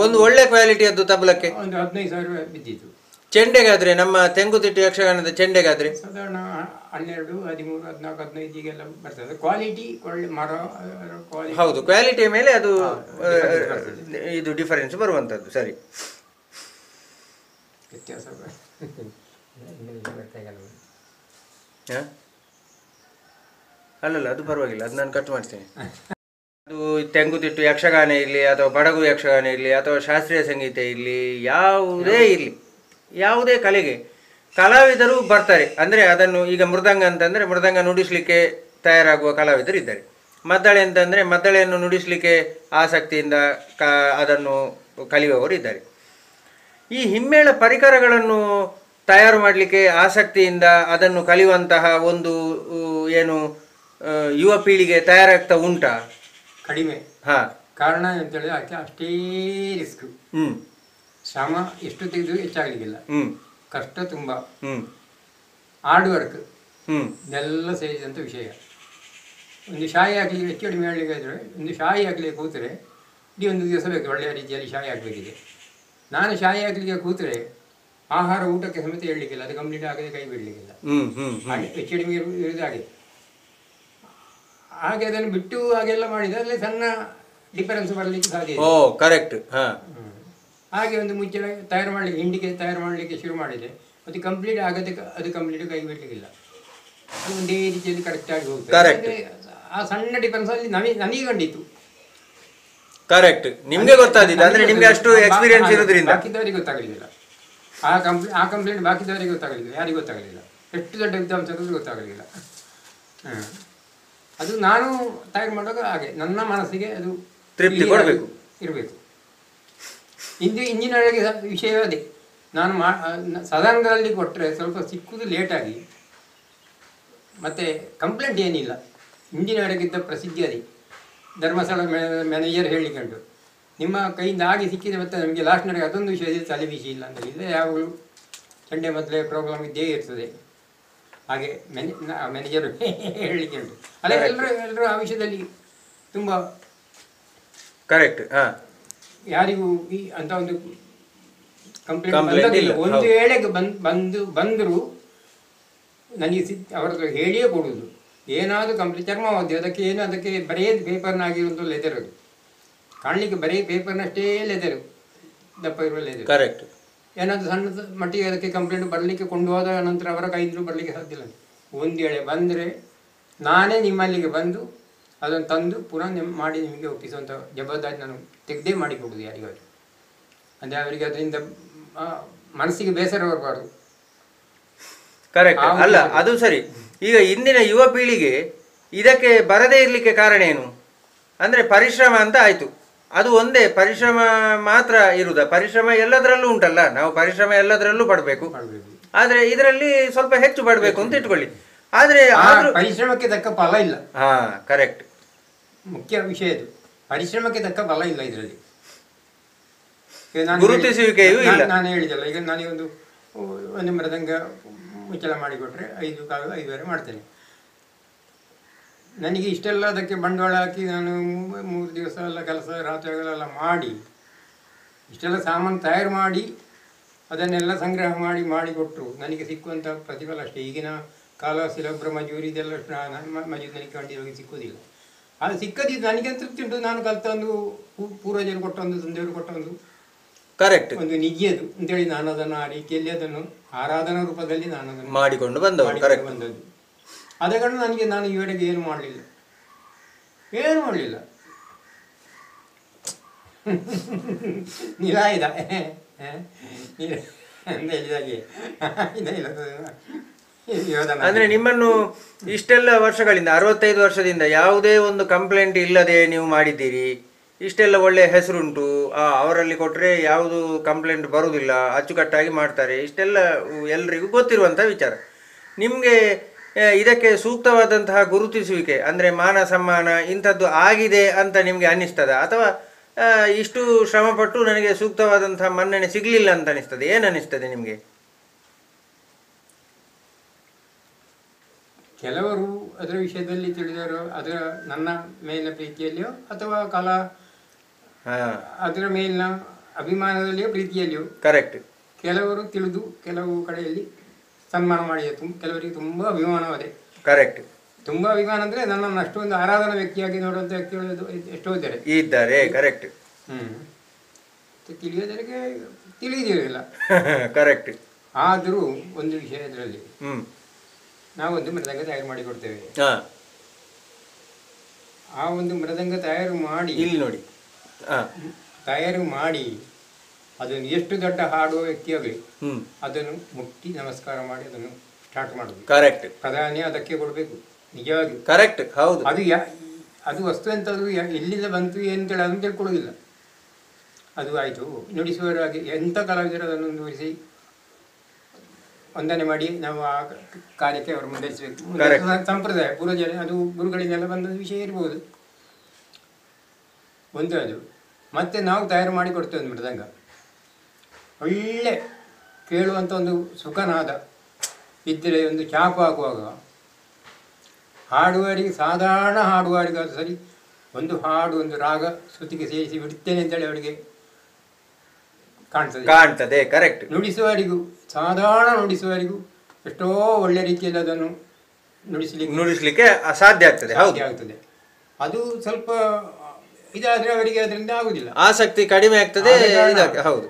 ಒಂದು ಒಳ್ಳೆ ಕ್ವಾಲಿಟಿಯದ್ದು ತಬಲಕ್ಕೆ ಒಂದು 15,000 ಬಿದ್ದಿತ್ತು. ಚೆಂಡೆಗಾದ್ರೆ, ನಮ್ಮ ತೆಂಗುತಿಟ್ಟು ಯಕ್ಷಗಾನದ ಚೆಂಡೆಗಾದ್ರೆ ಸಾಧಾರಣ 12, 13, 14, 15 ಹೀಗೆಲ್ಲ ಬರ್ತದೆ. ಕ್ವಾಲಿಟಿ ಒಳ್ಳೆ ಮರ. ಹೌದು, ಕ್ವಾಲಿಟಿಯ ಮೇಲೆ ಅದು ಇದು ಡಿಫರೆನ್ಸ್ ಬರುವಂಥದ್ದು. ಸರಿ, ವ್ಯತ್ಯಾಸ. ಅಲ್ಲಲ್ಲ, ಅದು ಪರವಾಗಿಲ್ಲ, ಅದು ನಾನು ಕಟ್ ಮಾಡ್ತೇನೆ. ಅದು ತೆಂಗುತಿಟ್ಟು ಯಕ್ಷಗಾನ ಇರಲಿ ಅಥವಾ ಬಡಗು ಯಕ್ಷಗಾನ ಇರಲಿ ಅಥವಾ ಶಾಸ್ತ್ರೀಯ ಸಂಗೀತ ಇರಲಿ, ಯಾವುದೇ ಇರಲಿ, ಯಾವುದೇ ಕಲೆಗೆ ಕಲಾವಿದರು ಬರ್ತಾರೆ. ಅಂದರೆ ಅದನ್ನು ಈಗ ಮೃದಂಗ ಅಂತಂದರೆ ಮೃದಂಗ ನುಡಿಸಲಿಕ್ಕೆ ತಯಾರಾಗುವ ಕಲಾವಿದರು ಇದ್ದಾರೆ. ಮದ್ದಳೆ ಅಂತಂದರೆ ಮದ್ದಳೆಯನ್ನು ನುಡಿಸಲಿಕ್ಕೆ ಆಸಕ್ತಿಯಿಂದ ಅದನ್ನು ಕಲಿಯುವವರು ಇದ್ದಾರೆ. ಈ ಹಿಮ್ಮೇಳ ಪರಿಕರಗಳನ್ನು ತಯಾರು ಮಾಡಲಿಕ್ಕೆ ಆಸಕ್ತಿಯಿಂದ ಅದನ್ನು ಕಲಿಯುವಂತಹ ಒಂದು ಏನು ಯುವ ಪೀಳಿಗೆ ತಯಾರಾಗ್ತಾ ಉಂಟಾ? ಕಡಿಮೆ. ಕಾರಣ ಅಂತೇಳಿದ್ರೆ ಅದಕ್ಕೆ ಅಷ್ಟೇ ರಿಸ್ಕ್. ಶ್ರಮ ಎಷ್ಟು ತೆಗೆದು ಹೆಚ್ಚಾಗಲಿಕ್ಕಿಲ್ಲ. ಕಷ್ಟ ತುಂಬ, ಹಾರ್ಡ್ ವರ್ಕ್ ಇದೆಲ್ಲ ಸೇರಿದಂಥ ವಿಷಯ. ಒಂದು ಶಾಯಿ ಹಾಕ್ಲಿಕ್ಕೆ ಹೆಚ್ಚು ಕಡಿಮೆ ಹೇಳಲಿಕ್ಕೆ ಇದ್ರೆ, ಒಂದು ಶಾಯಿ ಹಾಕ್ಲಿಕ್ಕೆ ಕೂತರೆ ಇಡೀ 1 ದಿವಸ ಬೇಕು. ಒಳ್ಳೆಯ ರೀತಿಯಲ್ಲಿ ಶಾಯಿ ಹಾಕಬೇಕಿದೆ. ನಾನು ಶಾಯಿ ಹಾಕ್ಲಿಕ್ಕೆ ಕೂತರೆ ಆಹಾರ ಊಟಕ್ಕೆ ಸಮೇತ ಹೇಳಲಿಕ್ಕಿಲ್ಲ, ಅದು ಕಂಪ್ಲೀಟ್ ಆಗದೆ ಕೈ ಬಿಡಲಿಕ್ಕಿಲ್ಲ. ಹೆಚ್ಚು ಕಡಿಮೆ ಇರುವುದು ಹಾಗೆ ಅದನ್ನು ಬಿಟ್ಟು ಹಾಗೆಲ್ಲ ಮಾಡಿದರೆ ಅಲ್ಲಿ ಸಣ್ಣ ಡಿಫರೆನ್ಸ್ ಬರಲಿಕ್ಕೆ ಸಾಧ್ಯ. ಕರೆಕ್ಟ್. ಹಾಗೆ ಒಂದು ಮುಚ್ಚಳ ತಯಾರು ಮಾಡಲಿಕ್ಕೆ, ಹಿಂಡಿಗೆ ತಯಾರು ಮಾಡಲಿಕ್ಕೆ ಶುರು ಮಾಡಿದೆ, ಅದು ಕಂಪ್ಲೀಟ್ ಆಗೋದಕ್ಕೆ ಅದು ಕಂಪ್ಲೀಟ್ ಕೈ ಬಿಡಲಿಕ್ಕಿಲ್ಲ. ಅದು ಒಂದೇ ರೀತಿಯಲ್ಲಿ ಕರೆಕ್ಟಾಗಿ ಹೋಗ್ತದೆ. ಆ ಸಣ್ಣ ಡಿಫರೆನ್ಸ್ ಅಲ್ಲಿ ನನಗೆ ಕಂಡಿತ್ತು. ಕರೆಕ್ಟ್, ನಿಮಗೆ ಗೊತ್ತಾದಿಲ್ಲ, ಅಂದ್ರೆ ನಿಮಗೆ ಅಷ್ಟು ಎಕ್ಸ್ಪೀರಿಯನ್ಸ್ ಇರೋದ್ರಿಂದ. ಬಾಕಿದವರಿಗೆ ಗೊತ್ತಾಗಲಿಲ್ಲ. ಆ ಕಂಪ್ಲೇಂಟ್ ಬಾಕಿದವರಿಗೆ ಗೊತ್ತಾಗಲಿಲ್ಲ, ಯಾರಿಗೂ ಗೊತ್ತಾಗಲಿಲ್ಲ. ಎಷ್ಟು ದೊಡ್ಡ ವಿದ್ವಾಂಸರಿಗೂ ಗೊತ್ತಾಗಲಿಲ್ಲ. ಅದು ನಾನು ತಯಾರು ಮಾಡುವಾಗ ಹಾಗೆ ನನ್ನ ಮನಸ್ಸಿಗೆ ಅದು ತೃಪ್ತಿ ಕೊಡಬೇಕು, ಇರಬೇಕು. ಇಂದಿನ ವಿಷಯ ಅದೇ. ನಾನು ಸಾಧಾರಣದಲ್ಲಿ ಕೊಟ್ಟರೆ ಸ್ವಲ್ಪ ಸಿಕ್ಕುವುದು ಲೇಟಾಗಿ, ಮತ್ತು ಕಂಪ್ಲೇಂಟ್ ಏನಿಲ್ಲ. ಇಂದಿನವರೆಗಿದ್ದ ಪ್ರಸಿದ್ಧಿ ಅದೇ. ಧರ್ಮಸ್ಥಳ ಮ್ಯಾನೇಜರ್ ಹೇಳಿಕೊಂಡು, ನಿಮ್ಮ ಕೈಯಿಂದ ಆಗಿ ಸಿಕ್ಕಿದೆ, ಮತ್ತು ನಮಗೆ ಲಾಸ್ಟ್ನವರೆಗೆ ಅದೊಂದು ವಿಷಯದಲ್ಲಿ ತಲೆ ಬಿಸಿ ಇಲ್ಲ ಅಂತ ಹೇಳಿದರೆ, ಯಾವಾಗಲೂ ಚಂಡೆ ಮೊದಲೇ ಪ್ರೋಗ್ರಾಮ್ ಇದ್ದೇ ಇರ್ತದೆ. ಹಾಗೆ ಮ್ಯಾನೇಜರು ಹೇಳಲಿಕ್ಕೆ ಉಂಟು. ಅದೇ ಎಲ್ಲರೂ ಆ ವಿಷಯದಲ್ಲಿ ತುಂಬ ಕರೆಕ್ಟ್. ಯಾರಿಗೂ ಈ ಅಂತ ಒಂದು ಕಂಪ್ಲೇಂಟ್ ಒಂದು ವೇಳೆಗೆ ಬಂದರೂ ನನಗೆ ಅವರದ್ದು ಹೇಳಿಯೇ ಕೊಡುವುದು. ಏನಾದರೂ ಕಂಪ್ಲೇಂಟ್ ಚರ್ಮವಾದ್ಯ ಅದಕ್ಕೆ ಏನು, ಅದಕ್ಕೆ ಬರೀ ಪೇಪರ್ನಾಗಿರುವಂಥ ಲೆದರ್, ಅದು ಕಾಣಲಿಕ್ಕೆ ಬರೀ ಪೇಪರ್ನಷ್ಟೇ ಲೆದರ್, ದಪ್ಪ ಇರುವ ಲೆದರ್. ಕರೆಕ್ಟ್. ಏನಾದರೂ ಸಣ್ಣ ಮಟ್ಟಿಗೆ ಅದಕ್ಕೆ ಕಂಪ್ಲೇಂಟ್ ಬರಲಿಕ್ಕೆ ಕೊಂಡು ಹೋದ ನಂತರ ಅವರ ಕೈಯಿಂದಲೂ ಬರಲಿಕ್ಕೆ ಸಾಧ್ಯ ಇಲ್ಲ. ಒಂದು ವೇಳೆ ಬಂದರೆ ನಾನೇ ನಿಮ್ಮಲ್ಲಿಗೆ ಬಂದು ಅದನ್ನು ತಂದು ಪುನಃ ಮಾಡಿ ನಿಮಗೆ ಒಪ್ಪಿಸುವಂಥ ಜವಾಬ್ದಾರಿ ನಾನು ತೆಗೆದೇ ಮಾಡಿಕೊಡುವುದು ಯಾರಿಗಾದ್ರು. ಅಂದರೆ ಅವರಿಗೆ ಅದರಿಂದ ಮನಸ್ಸಿಗೆ ಬೇಸರ ಬರಬಾರ್ದು. ಕರೆಕ್ಟ್. ಅಲ್ಲ, ಅದು ಸರಿ. ಈಗ ಇಂದಿನ ಯುವ ಪೀಳಿಗೆ ಇದಕ್ಕೆ ಬರದೇ ಇರಲಿಕ್ಕೆ ಕಾರಣ ಏನು? ಅಂದರೆ ಪರಿಶ್ರಮ ಅಂತ ಆಯಿತು, ಅದು ಒಂದೇ ಪರಿಶ್ರಮ ಮಾತ್ರ ಇರುವುದ? ಪರಿಶ್ರಮ ಎಲ್ಲದರಲ್ಲೂ ಉಂಟಲ್ಲ, ನಾವು ಪರಿಶ್ರಮ ಎಲ್ಲದರಲ್ಲೂ ಪಡಬೇಕು, ಆದ್ರೆ ಇದರಲ್ಲಿ ಸ್ವಲ್ಪ ಹೆಚ್ಚು ಪಡಬೇಕು ಅಂತ ಇಟ್ಕೊಳ್ಳಿ. ಆದ್ರೆ ಪರಿಶ್ರಮಕ್ಕೆ ತಕ್ಕ ಫಲ ಇಲ್ಲ. ಹಾ, ಕರೆಕ್ಟ್. ಮುಖ್ಯ ವಿಷಯ ಇದು, ಪರಿಶ್ರಮಕ್ಕೆ ತಕ್ಕ ಫಲ ಇಲ್ಲ ಇದರಲ್ಲಿ. ಗುರುತಿಸುವಿಕೆಯೂ ಇಲ್ಲ. ನಾನು ಹೇಳಿದಲ್ಲ, ಈಗ ನನಗೆ ಒಂದು ಮೃದಂಗ ಮುಚ್ಚಳ ಮಾಡಿಕೊಟ್ರೆ 5 ಮಾಡ್ತೇನೆ. ನನಗೆ ಇಷ್ಟೆಲ್ಲ ಅದಕ್ಕೆ ಬಂಡವಾಳ ಹಾಕಿ ನಾನು 3 ದಿವಸ ಎಲ್ಲ ಕೆಲಸ ರಾತ್ರಿಗಳೆಲ್ಲ ಮಾಡಿ ಇಷ್ಟೆಲ್ಲ ಸಾಮಾನು ತಯಾರು ಮಾಡಿ ಅದನ್ನೆಲ್ಲ ಸಂಗ್ರಹ ಮಾಡಿಕೊಟ್ರು ನನಗೆ ಸಿಕ್ಕುವಂಥ ಪ್ರತಿಫಲ ಅಷ್ಟೇ. ಈಗಿನ ಕಾಲ ಸಿಲೊಬ್ರ ಮಜೂರಿ ಇದೆಲ್ಲ ಮಜೂರಿ ನನಗೆ ಕಂಡು ಸಿಕ್ಕುವುದಿಲ್ಲ. ಅದು ಸಿಕ್ಕದಿದ್ದು ನನಗೆ ತೃಪ್ತಿ ಉಂಟು. ನಾನು ಕಲ್ತೊಂದು ಪೂರ್ವಜರು ಕೊಟ್ಟೊಂದು, ತಂದೆಯವರು ಕೊಟ್ಟೊಂದು ಕರೆಕ್ಟ್ ಒಂದು ನಿಧಿಯದು ಅಂತೇಳಿ ನಾನು ಅದನ್ನು ಆ ರೀತಿಯಲ್ಲಿ ಅದನ್ನು ಆರಾಧನಾ ರೂಪದಲ್ಲಿ ನಾನು ಅದನ್ನು ಮಾಡಿಕೊಂಡು ಬಂದದ್ದು. ಅದ ಕಾರಣ ನಾನು ಈವರೆಗೆ ಏನು ಮಾಡಲಿಲ್ಲ. ನಿರಾಯುಧ ಅಂದ್ರೆ ನಿಮ್ಮನ್ನು ಇಷ್ಟೆಲ್ಲ ವರ್ಷಗಳಿಂದ 65 ವರ್ಷದಿಂದ ಯಾವುದೇ ಒಂದು ಕಂಪ್ಲೇಂಟ್ ಇಲ್ಲದೆ ನೀವು ಮಾಡಿದ್ದೀರಿ. ಇಷ್ಟೆಲ್ಲ ಒಳ್ಳೆ ಹೆಸರುಂಟು, ಅವರಲ್ಲಿ ಕೊಟ್ಟರೆ ಯಾವುದು ಕಂಪ್ಲೇಂಟ್ ಬರುವುದಿಲ್ಲ, ಅಚ್ಚುಕಟ್ಟಾಗಿ ಮಾಡ್ತಾರೆ, ಇಷ್ಟೆಲ್ಲ ಎಲ್ರಿಗೂ ಗೊತ್ತಿರುವಂಥ ವಿಚಾರ. ನಿಮಗೆ ಇದಕ್ಕೆ ಸೂಕ್ತವಾದಂತಹ ಗುರುತಿಸುವಿಕೆ ಅಂದರೆ ಮಾನ ಸಮ್ಮಾನ ಇಂಥದ್ದು ಆಗಿದೆ ಅಂತ ನಿಮಗೆ ಅನ್ನಿಸ್ತದ, ಅಥವಾ ಇಷ್ಟು ಶ್ರಮಪಟ್ಟು ನನಗೆ ಸೂಕ್ತವಾದಂತಹ ಮನ್ನಣೆ ಸಿಗಲಿಲ್ಲ ಅಂತ ಅನಿಸ್ತದೆ? ಏನು ಅನ್ನಿಸ್ತದೆ ನಿಮಗೆ? ಕೆಲವರು ಅದರ ವಿಷಯದಲ್ಲಿ ತಿಳಿದವರು ಅದರ ನನ್ನ ಮೇಲಿನ ಪ್ರೀತಿಯಲ್ಲಿಯೋ ಅಥವಾ ಅದರ ಮೇಲಿನ ಅಭಿಮಾನದಲ್ಲಿಯೋ ಪ್ರೀತಿಯಲ್ಲಿಯೋ ಕರೆಕ್ಟ್ ಕೆಲವರು ತಿಳಿದು ಕೆಲವು ಕಡೆಯಲ್ಲಿ ಸನ್ಮಾನ ಮಾಡಿದೆ. ಕೆಲವರಿಗೆ ತುಂಬ ಅಭಿಮಾನವಾದೆ. ಕರೆಕ್ಟ್. ತುಂಬ ಅಭಿಮಾನ ಅಂದರೆ ನನ್ನನ್ನು ಅಷ್ಟೊಂದು ಆರಾಧನಾ ವ್ಯಕ್ತಿಯಾಗಿ ನೋಡುವಂಥ ವ್ಯಕ್ತಿಗಳು ಎಷ್ಟೋ ಇದ್ದಾರೆ. ಕರೆಕ್ಟ್. ತಿಳಿಯೋದರಿಗೆ ತಿಳಿದಿರಲಿಲ್ಲ. ಕರೆಕ್ಟ್. ಆದರೂ ಒಂದು ವಿಷಯ ಇದರಲ್ಲಿ, ನಾವೊಂದು ಮೃದಂಗ ತಯಾರು ಮಾಡಿ ಕೊಡ್ತೇವೆ. ಆ ಒಂದು ಮೃದಂಗ ತಯಾರು ಮಾಡಿ ಇಲ್ಲಿ ನೋಡಿ, ತಯಾರು ಮಾಡಿ ಅದನ್ನು ಎಷ್ಟು ದೊಡ್ಡ ಹಾಡುವ ವ್ಯಕ್ತಿಯಾಗಲಿ ಅದನ್ನು ಮುಟ್ಟಿ ನಮಸ್ಕಾರ ಮಾಡಿ ಅದನ್ನು ಸ್ಟಾರ್ಟ್ ಮಾಡೋದು. ಕರೆಕ್ಟ್. ಪ್ರಧಾನಿ ಅದಕ್ಕೆ ಕೊಡಬೇಕು ನಿಜವಾಗಿ. ಕರೆಕ್ಟ್. ಹೌದು. ಅದು ವಸ್ತು ಎಂಥದ್ದು ಎಲ್ಲಿಂದ ಬಂತು ಅಂತೇಳಿ ಅದನ್ನು ತಿಳ್ಕೊಳ್ಳೋದಿಲ್ಲ. ಅದು ಆಯಿತು, ನುಡಿಸುವವರಾಗಿ ಎಂಥ ಕಲಾವಿದರು ಅದನ್ನು ನುಡಿಸಿ ವಂದನೆ ಮಾಡಿ ನಾವು ಆ ಕಾರ್ಯಕ್ಕೆ ಅವರು ಮುಂದುವರಿಸಬೇಕು. ಸಂಪ್ರದಾಯ ಪೂರ್ವಜರ ಅದು ಗುರುಗಳಿಂದೆಲ್ಲ ಬಂದ ವಿಷಯ ಇರ್ಬೋದು ಒಂದು. ಅದು ಮತ್ತೆ ನಾವು ತಯಾರು ಮಾಡಿ ಕೊಡ್ತೇವೆ ಒಂದು ಮೃದಂಗ, ಒಳ್ಳೆ ಕೇಳುವಂಥ ಒಂದು ಸುಖನಾದ ಇದ್ದರೆ ಒಂದು ಚಾಕು ಹಾಕುವಾಗ ಹಾಡುವವರಿಗೆ, ಸಾಧಾರಣ ಹಾಡುವವರಿಗಾದ್ರು ಸರಿ, ಒಂದು ಹಾಡು ಒಂದು ರಾಗ ಶ್ರುತಿಗೆ ಸೇರಿಸಿ ಬಿಡ್ತೇನೆ ಅಂತೇಳಿ ಅವರಿಗೆ ಕಾಣ್ತದೆ. ಕರೆಕ್ಟ್. ನುಡಿಸುವವರಿಗೂ, ಸಾಧಾರಣ ನುಡಿಸುವವರಿಗೂ ಎಷ್ಟೋ ಒಳ್ಳೆ ರೀತಿಯಲ್ಲಿ ಅದನ್ನು ನುಡಿಸ್ಲಿಕ್ಕೆ ಸಾಧ್ಯ ಆಗ್ತದೆ. ಅದು ಸ್ವಲ್ಪ ಇದಾದ್ರೆ ಅವರಿಗೆ ಅದರಿಂದ ಆಗುದಿಲ್ಲ, ಆಸಕ್ತಿ ಕಡಿಮೆ ಆಗ್ತದೆ. ಹೌದು.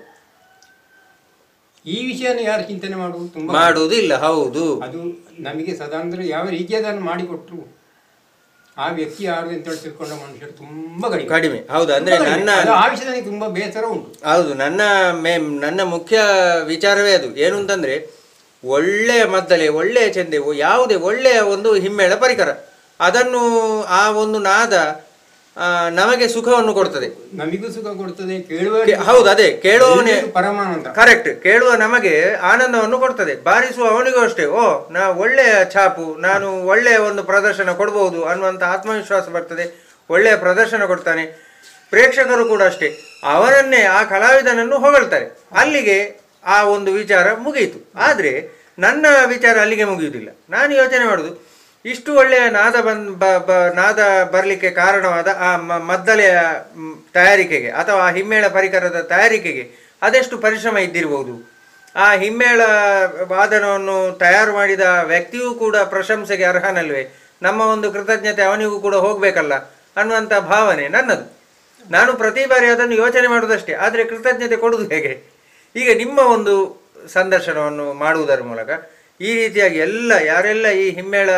ಈ ವಿಷಯನ ಯಾರು ಚಿಂತನೆ ಮಾಡುವುದಿಲ್ಲ. ಹೌದು. ಅದು ನಮಗೆ ಸದಾ ಅಂದ್ರೆ ಯಾವ ರೀತಿಯದನ್ನು ಮಾಡಿಕೊಟ್ರು ಆ ವ್ಯಕ್ತಿ ಯಾರು ಅಂತ ತಿಳ್ಕೊಂಡ ಮನುಷ್ಯರು ತುಂಬಾ ಕಡಿಮೆ. ಹೌದು. ಅಂದ್ರೆ ಆ ವಿಷಯದಲ್ಲಿ ತುಂಬಾ ಬೇಸರ ಉಂಟು. ಹೌದು. ನನ್ನ ಮುಖ್ಯ ವಿಚಾರವೇ ಅದು. ಏನು ಅಂತಂದ್ರೆ, ಒಳ್ಳೆಯ ಮದ್ದಲೆ, ಒಳ್ಳೆಯ ಚೆಂದೆ, ಯಾವುದೇ ಒಳ್ಳೆಯ ಒಂದು ಹಿಮ್ಮೇಳ ಪರಿಕರ, ಅದನ್ನು ಆ ಒಂದು ನಾದ ನಮಗೆ ಸುಖವನ್ನು ಕೊಡ್ತದೆ, ನಮಗೂ ಸುಖ ಕೊಡ್ತದೆ, ಕೇಳುವ. ಹೌದು, ಅದೇ ಕೇಳುವವನೇ ಪರಮಾನಂದ. ಕರೆಕ್ಟ್. ಕೇಳುವ ನಮಗೆ ಆನಂದವನ್ನು ಕೊಡ್ತದೆ, ಬಾರಿಸುವ ಅವನಿಗೂ ಅಷ್ಟೇ. ನಾ ಒಳ್ಳೆಯ ಛಾಪು, ನಾನು ಒಳ್ಳೆಯ ಒಂದು ಪ್ರದರ್ಶನ ಕೊಡ್ಬೋದು ಅನ್ನುವಂಥ ಆತ್ಮವಿಶ್ವಾಸ ಬರ್ತದೆ. ಒಳ್ಳೆಯ ಪ್ರದರ್ಶನ ಕೊಡ್ತಾನೆ. ಪ್ರೇಕ್ಷಕರು ಕೂಡ ಅಷ್ಟೇ, ಅವರನ್ನೇ, ಆ ಕಲಾವಿದನನ್ನು ಹೊಗಳ್ತಾರೆ. ಅಲ್ಲಿಗೆ ಆ ಒಂದು ವಿಚಾರ ಮುಗಿಯಿತು. ಆದರೆ ನನ್ನ ವಿಚಾರ ಅಲ್ಲಿಗೆ ಮುಗಿಯುವುದಿಲ್ಲ. ನಾನು ಯೋಚನೆ ಮಾಡೋದು, ಇಷ್ಟು ಒಳ್ಳೆಯ ನಾದ ಬರಲಿಕ್ಕೆ ಕಾರಣವಾದ ಆ ಮದ್ದಲೆಯ ತಯಾರಿಕೆಗೆ ಅಥವಾ ಆ ಹಿಮ್ಮೇಳ ಪರಿಕರದ ತಯಾರಿಕೆಗೆ ಅದೆಷ್ಟು ಪರಿಶ್ರಮ ಇದ್ದಿರಬಹುದು. ಆ ಹಿಮ್ಮೇಳ ವಾದನವನ್ನು ತಯಾರು ಮಾಡಿದ ವ್ಯಕ್ತಿಯೂ ಕೂಡ ಪ್ರಶಂಸೆಗೆ ಅರ್ಹನಲ್ವೇ? ನಮ್ಮ ಒಂದು ಕೃತಜ್ಞತೆ ಅವನಿಗೂ ಕೂಡ ಹೋಗಬೇಕಲ್ಲ ಅನ್ನುವಂಥ ಭಾವನೆ ನನ್ನದು. ನಾನು ಪ್ರತಿ ಬಾರಿ ಅದನ್ನು ಯೋಚನೆ ಮಾಡೋದಷ್ಟೇ. ಆದರೆ ಕೃತಜ್ಞತೆ ಕೊಡುವುದು ಹೇಗೆ? ಈಗ ನಿಮ್ಮ ಒಂದು ಸಂದರ್ಶನವನ್ನು ಮಾಡುವುದರ ಮೂಲಕ ಈ ರೀತಿಯಾಗಿ ಯಾರೆಲ್ಲ ಈ ಹಿಮ್ಮೇಳ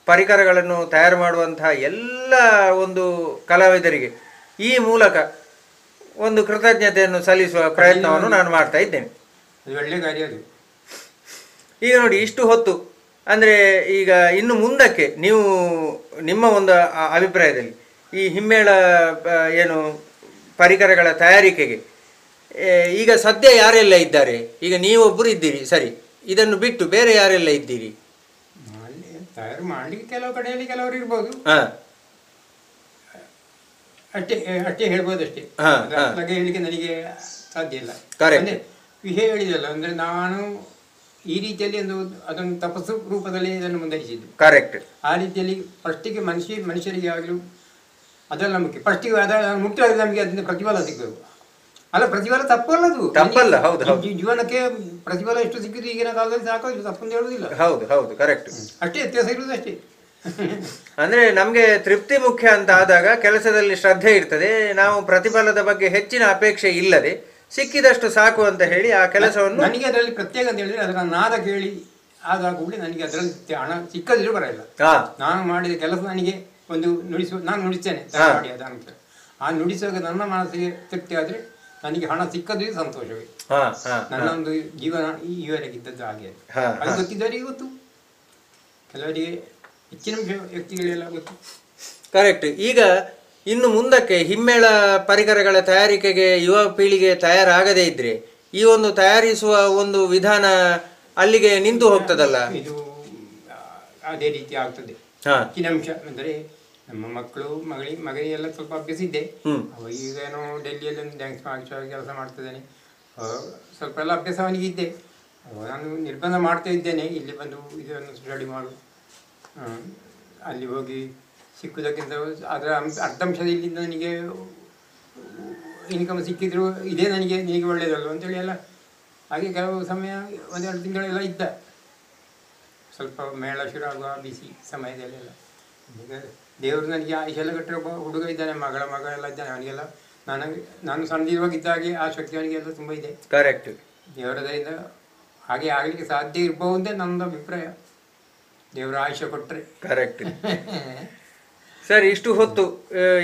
ಪರಿಕರಗಳನ್ನು ತಯಾರು ಮಾಡುವಂತಹ ಎಲ್ಲ ಒಂದು ಕಲಾವಿದರಿಗೆ ಈ ಮೂಲಕ ಒಂದು ಕೃತಜ್ಞತೆಯನ್ನು ಸಲ್ಲಿಸುವ ಪ್ರಯತ್ನವನ್ನು ನಾನು ಮಾಡ್ತಾ ಇದ್ದೇನೆ. ಒಳ್ಳೆ ಕಾರ್ಯ ಅದು. ಈಗ ನೋಡಿ, ಇಷ್ಟು ಹೊತ್ತು ಅಂದರೆ ಈಗ ಇನ್ನು ಮುಂದಕ್ಕೆ ನೀವು ನಿಮ್ಮ ಒಂದು ಅಭಿಪ್ರಾಯದಲ್ಲಿ ಈ ಹಿಮ್ಮೇಳ ಏನು ಪರಿಕರಗಳ ತಯಾರಿಕೆಗೆ ಈಗ ಸದ್ಯ ಯಾರೆಲ್ಲ ಇದ್ದಾರೆ? ಈಗ ನೀವೊಬ್ಬರು ಇದ್ದೀರಿ, ಸರಿ. ಇದನ್ನು ಬಿಟ್ಟು ಬೇರೆ ಯಾರೆಲ್ಲ ಇದ್ದೀರಿ? ತಯಾರು ಮಾಡಲಿಕ್ಕೆ ಕೆಲವು ಕಡೆಯಲ್ಲಿ ಕೆಲವರು ಇರ್ಬೋದು, ಅಷ್ಟೇ ಅಷ್ಟೇ ಹೇಳ್ಬೋದು ಅಷ್ಟೇ. ಬಗ್ಗೆ ಹೇಳಲಿಕ್ಕೆ ನನಗೆ ಸಾಧ್ಯ ಇಲ್ಲ. ಅಂದರೆ ವಿಷಯ ಹೇಳಿದಲ್ಲ, ಅಂದರೆ ನಾನು ಈ ರೀತಿಯಲ್ಲಿ ಅದನ್ನು ತಪಸ್ಸು ರೂಪದಲ್ಲಿ ಇದನ್ನು ಮುಂದುವರಿಸಿದ್ದು. ಕರೆಕ್ಟ್. ಆ ರೀತಿಯಲ್ಲಿ ಫಸ್ಟಿಗೆ ಮನುಷ್ಯರಿಗೆ ಆಗಲು ಅದೆಲ್ಲ ಮುಖ್ಯ. ಫಸ್ಟಿಗೆ ಮುಖ್ಯವಾಗಿ ನಮಗೆ ಅದರಿಂದ ಪ್ರತಿಫಲ ಸಿಗಬೇಕು. ಅಲ್ಲ, ಪ್ರತಿಫಲ ತಪ್ಪಲ್ಲದು, ತಪ್ಪಲ್ಲ. ಹೌದು ಹೌದು, ಜೀವನಕ್ಕೆ ಪ್ರತಿಫಲ ಎಷ್ಟು ಸಿಕ್ಕಿದ್ರು ಈಗಿನ ಕಾಲದಲ್ಲಿ ಸಾಕು, ತಪ್ಪಂತ ಹೇಳುವುದಿಲ್ಲ. ಹೌದು ಹೌದು, ಕರೆಕ್ಟ್. ಅಷ್ಟೇ ವ್ಯತ್ಯಾಸ ಇರುವುದು ಅಷ್ಟೇ. ಅಂದ್ರೆ ನಮ್ಗೆ ತೃಪ್ತಿ ಮುಖ್ಯ ಅಂತ ಆದಾಗ ಕೆಲಸದಲ್ಲಿ ಶ್ರದ್ಧೆ ಇರ್ತದೆ. ನಾವು ಪ್ರತಿಫಲದ ಬಗ್ಗೆ ಹೆಚ್ಚಿನ ಅಪೇಕ್ಷೆ ಇಲ್ಲದೆ ಸಿಕ್ಕಿದಷ್ಟು ಸಾಕು ಅಂತ ಹೇಳಿ ಆ ಕೆಲಸವನ್ನು. ನನಗೆ ಅದರಲ್ಲಿ ಪ್ರತ್ಯೇಕ ಅಂತ ಹೇಳಿದ್ರೆ ಅದರ ನಾದ ಕೇಳಿ ಆದಾಗ ಕೂಡ ನನಗೆ ಅದರಲ್ಲಿ ಹಣ ಸಿಕ್ಕದಿದ್ರು ಬರಲ್ಲ. ನಾನು ಮಾಡಿದ ಕೆಲಸ ನನಗೆ ಒಂದು ನಾನು ನುಡಿಸ್ತೇನೆ ಮಾಡಿ ಅದ ನಂತರ ಆ ನುಡಿಸುವಾಗ ನನ್ನ ಮನಸ್ಸಿಗೆ ತೃಪ್ತಿ ಆದರೆ ನನಗೆ ಹಣ ಸಿಕ್ಕದೇ ಸಂತೋಷವೇ. ನನ್ನ ಒಂದು ಜೀವನ ಈವರೆಗಿದ್ದದ್ದು ಹಾಗೆ. ಅದು ಗೊತ್ತಿದ್ದವರಿಗೆ ಗೊತ್ತು, ಕೆಲವರಿಗೆ ಹೆಚ್ಚಿನ ವ್ಯಕ್ತಿಗಳೆಲ್ಲ ಗೊತ್ತು. ಕರೆಕ್ಟ್. ಈಗ ಇನ್ನು ಮುಂದಕ್ಕೆ ಹಿಮ್ಮೇಳ ಪರಿಕರಗಳ ತಯಾರಿಕೆಗೆ ಯುವ ಪೀಳಿಗೆ ತಯಾರಾಗದೇ ಇದ್ರೆ ಈ ಒಂದು ತಯಾರಿಸುವ ಒಂದು ವಿಧಾನ ಅಲ್ಲಿಗೆ ನಿಂತು ಹೋಗ್ತದಲ್ಲ? ಇದು ಅದೇ ರೀತಿ ಆಗ್ತದೆ. ಹೆಚ್ಚಿನ ಅಂಶ ಅಂದರೆ ನಮ್ಮ ಮಕ್ಕಳು ಮಗನಿಗೆಲ್ಲ ಸ್ವಲ್ಪ ಅಭ್ಯಾಸ ಇದೆ. ಅವ ಈಗೇನೋ ಡೆಲ್ಲಿಯಲ್ಲಿ ಒಂದು ಡ್ಯಾನ್ಸ್ ಕೆಲಸ ಮಾಡ್ತಿದ್ದಾನೆ, ಸ್ವಲ್ಪ ಎಲ್ಲ ಅಭ್ಯಾಸ ಅವನಿಗೆ ಇದ್ದೆ. ನಾನು ನಿರ್ಬಂಧ ಮಾಡ್ತಾ ಇದ್ದೇನೆ, ಇಲ್ಲಿ ಬಂದು ಇದನ್ನು ಸ್ಟಡಿ ಮಾಡು, ಅಲ್ಲಿ ಹೋಗಿ ಸಿಕ್ಕುವುದಕ್ಕಿಂತ ಅದರ ಅರ್ಧಾಂಶದ ಇಲ್ಲಿಂದ ನನಗೆ ಇನ್ಕಮ್ ಸಿಕ್ಕಿದ್ರು ಇದೇ ನಿನಗೆ ಒಳ್ಳೆಯದಲ್ಲ ಅಂತೇಳಿ ಎಲ್ಲ ಹಾಗೆ ಕೆಲವು ಸಮಯ 1-2 ತಿಂಗಳೆಲ್ಲ ಇದ್ದ. ಸ್ವಲ್ಪ ಮೇಳ ಶುರು ಆಗುವ ಬಿಸಿ ಸಮಯದಲ್ಲೆಲ್ಲ ಈಗ ದೇವರು ನನಗೆ ಆಯುಷೆಲ್ಲ ಕಟ್ಟಿರೋ ಹುಡುಗ ಇದ್ದಾನೆ, ಮಗ ಎಲ್ಲ ಇದ್ದಾನೆ. ಅವನಿಗೆಲ್ಲ ನಾನು ಸಣ್ಣದಿರುವಾಗಿದ್ದಾಗೆ ಆ ಶಕ್ತಿ ಅವನಿಗೆಲ್ಲ ತುಂಬ ಇದೆ. ಕರೆಕ್ಟ್. ದೇವರದರಿಂದ ಹಾಗೆ ಆಗಲಿಕ್ಕೆ ಸಾಧ್ಯ ಇರಬಹುದೇ ನನ್ನದು ಅಭಿಪ್ರಾಯ, ದೇವರ ಆಯುಷ್ಯ ಕೊಟ್ಟರೆ. ಕರೆಕ್ಟ್. ಸರ್, ಇಷ್ಟು ಹೊತ್ತು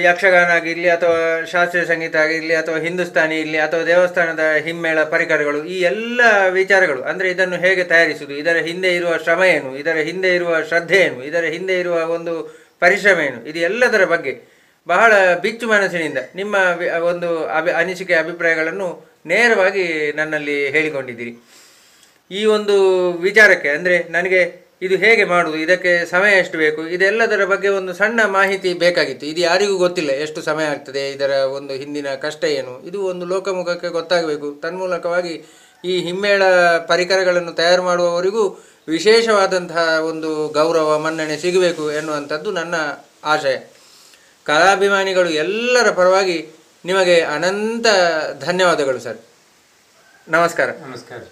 ಯಕ್ಷಗಾನ ಆಗಿರಲಿ ಅಥವಾ ಶಾಸ್ತ್ರೀಯ ಸಂಗೀತ ಆಗಿರಲಿ ಅಥವಾ ಹಿಂದೂಸ್ತಾನಿ ಇರಲಿ ಅಥವಾ ದೇವಸ್ಥಾನದ ಹಿಮ್ಮೇಳ ಪರಿಕರಗಳು, ಈ ಎಲ್ಲ ವಿಚಾರಗಳು ಅಂದರೆ ಇದನ್ನು ಹೇಗೆ ತಯಾರಿಸುವುದು, ಇದರ ಹಿಂದೆ ಇರುವ ಶ್ರಮ ಏನು, ಇದರ ಹಿಂದೆ ಇರುವ ಶ್ರದ್ಧೆ ಏನು, ಇದರ ಹಿಂದೆ ಇರುವ ಒಂದು ಪರಿಶ್ರಮ ಏನು, ಇದು ಎಲ್ಲದರ ಬಗ್ಗೆ ಬಹಳ ಬಿಚ್ಚು ಮನಸ್ಸಿನಿಂದ ನಿಮ್ಮ ಒಂದು ಅನಿಸಿಕೆ ಅಭಿಪ್ರಾಯಗಳನ್ನು ನೇರವಾಗಿ ನನ್ನಲ್ಲಿ ಹೇಳಿಕೊಂಡಿದ್ದೀರಿ. ಈ ಒಂದು ವಿಚಾರಕ್ಕೆ ಅಂದರೆ ನನಗೆ ಇದು ಹೇಗೆ ಮಾಡುವುದು, ಇದಕ್ಕೆ ಸಮಯ ಎಷ್ಟು ಬೇಕು, ಇದೆಲ್ಲದರ ಬಗ್ಗೆ ಒಂದು ಸಣ್ಣ ಮಾಹಿತಿ ಬೇಕಾಗಿತ್ತು. ಇದು ಯಾರಿಗೂ ಗೊತ್ತಿಲ್ಲ, ಎಷ್ಟು ಸಮಯ ಆಗ್ತದೆ, ಇದರ ಒಂದು ಹಿಂದಿನ ಕಷ್ಟ ಏನು, ಇದು ಒಂದು ಲೋಕಮುಖಕ್ಕೆ ಗೊತ್ತಾಗಬೇಕು. ತನ್ಮೂಲಕವಾಗಿ ಈ ಹಿಮ್ಮೇಳ ಪರಿಕರಗಳನ್ನು ತಯಾರು ಮಾಡುವವರಿಗೂ ವಿಶೇಷವಾದಂತಹ ಒಂದು ಗೌರವ ಮನ್ನಣೆ ಸಿಗಬೇಕು ಎನ್ನುವಂಥದ್ದು ನನ್ನ ಆಶಯ. ಕಲಾಭಿಮಾನಿಗಳು ಎಲ್ಲರ ಪರವಾಗಿ ನಿಮಗೆ ಅನಂತ ಧನ್ಯವಾದಗಳು ಸರ್. ನಮಸ್ಕಾರ. ನಮಸ್ಕಾರ.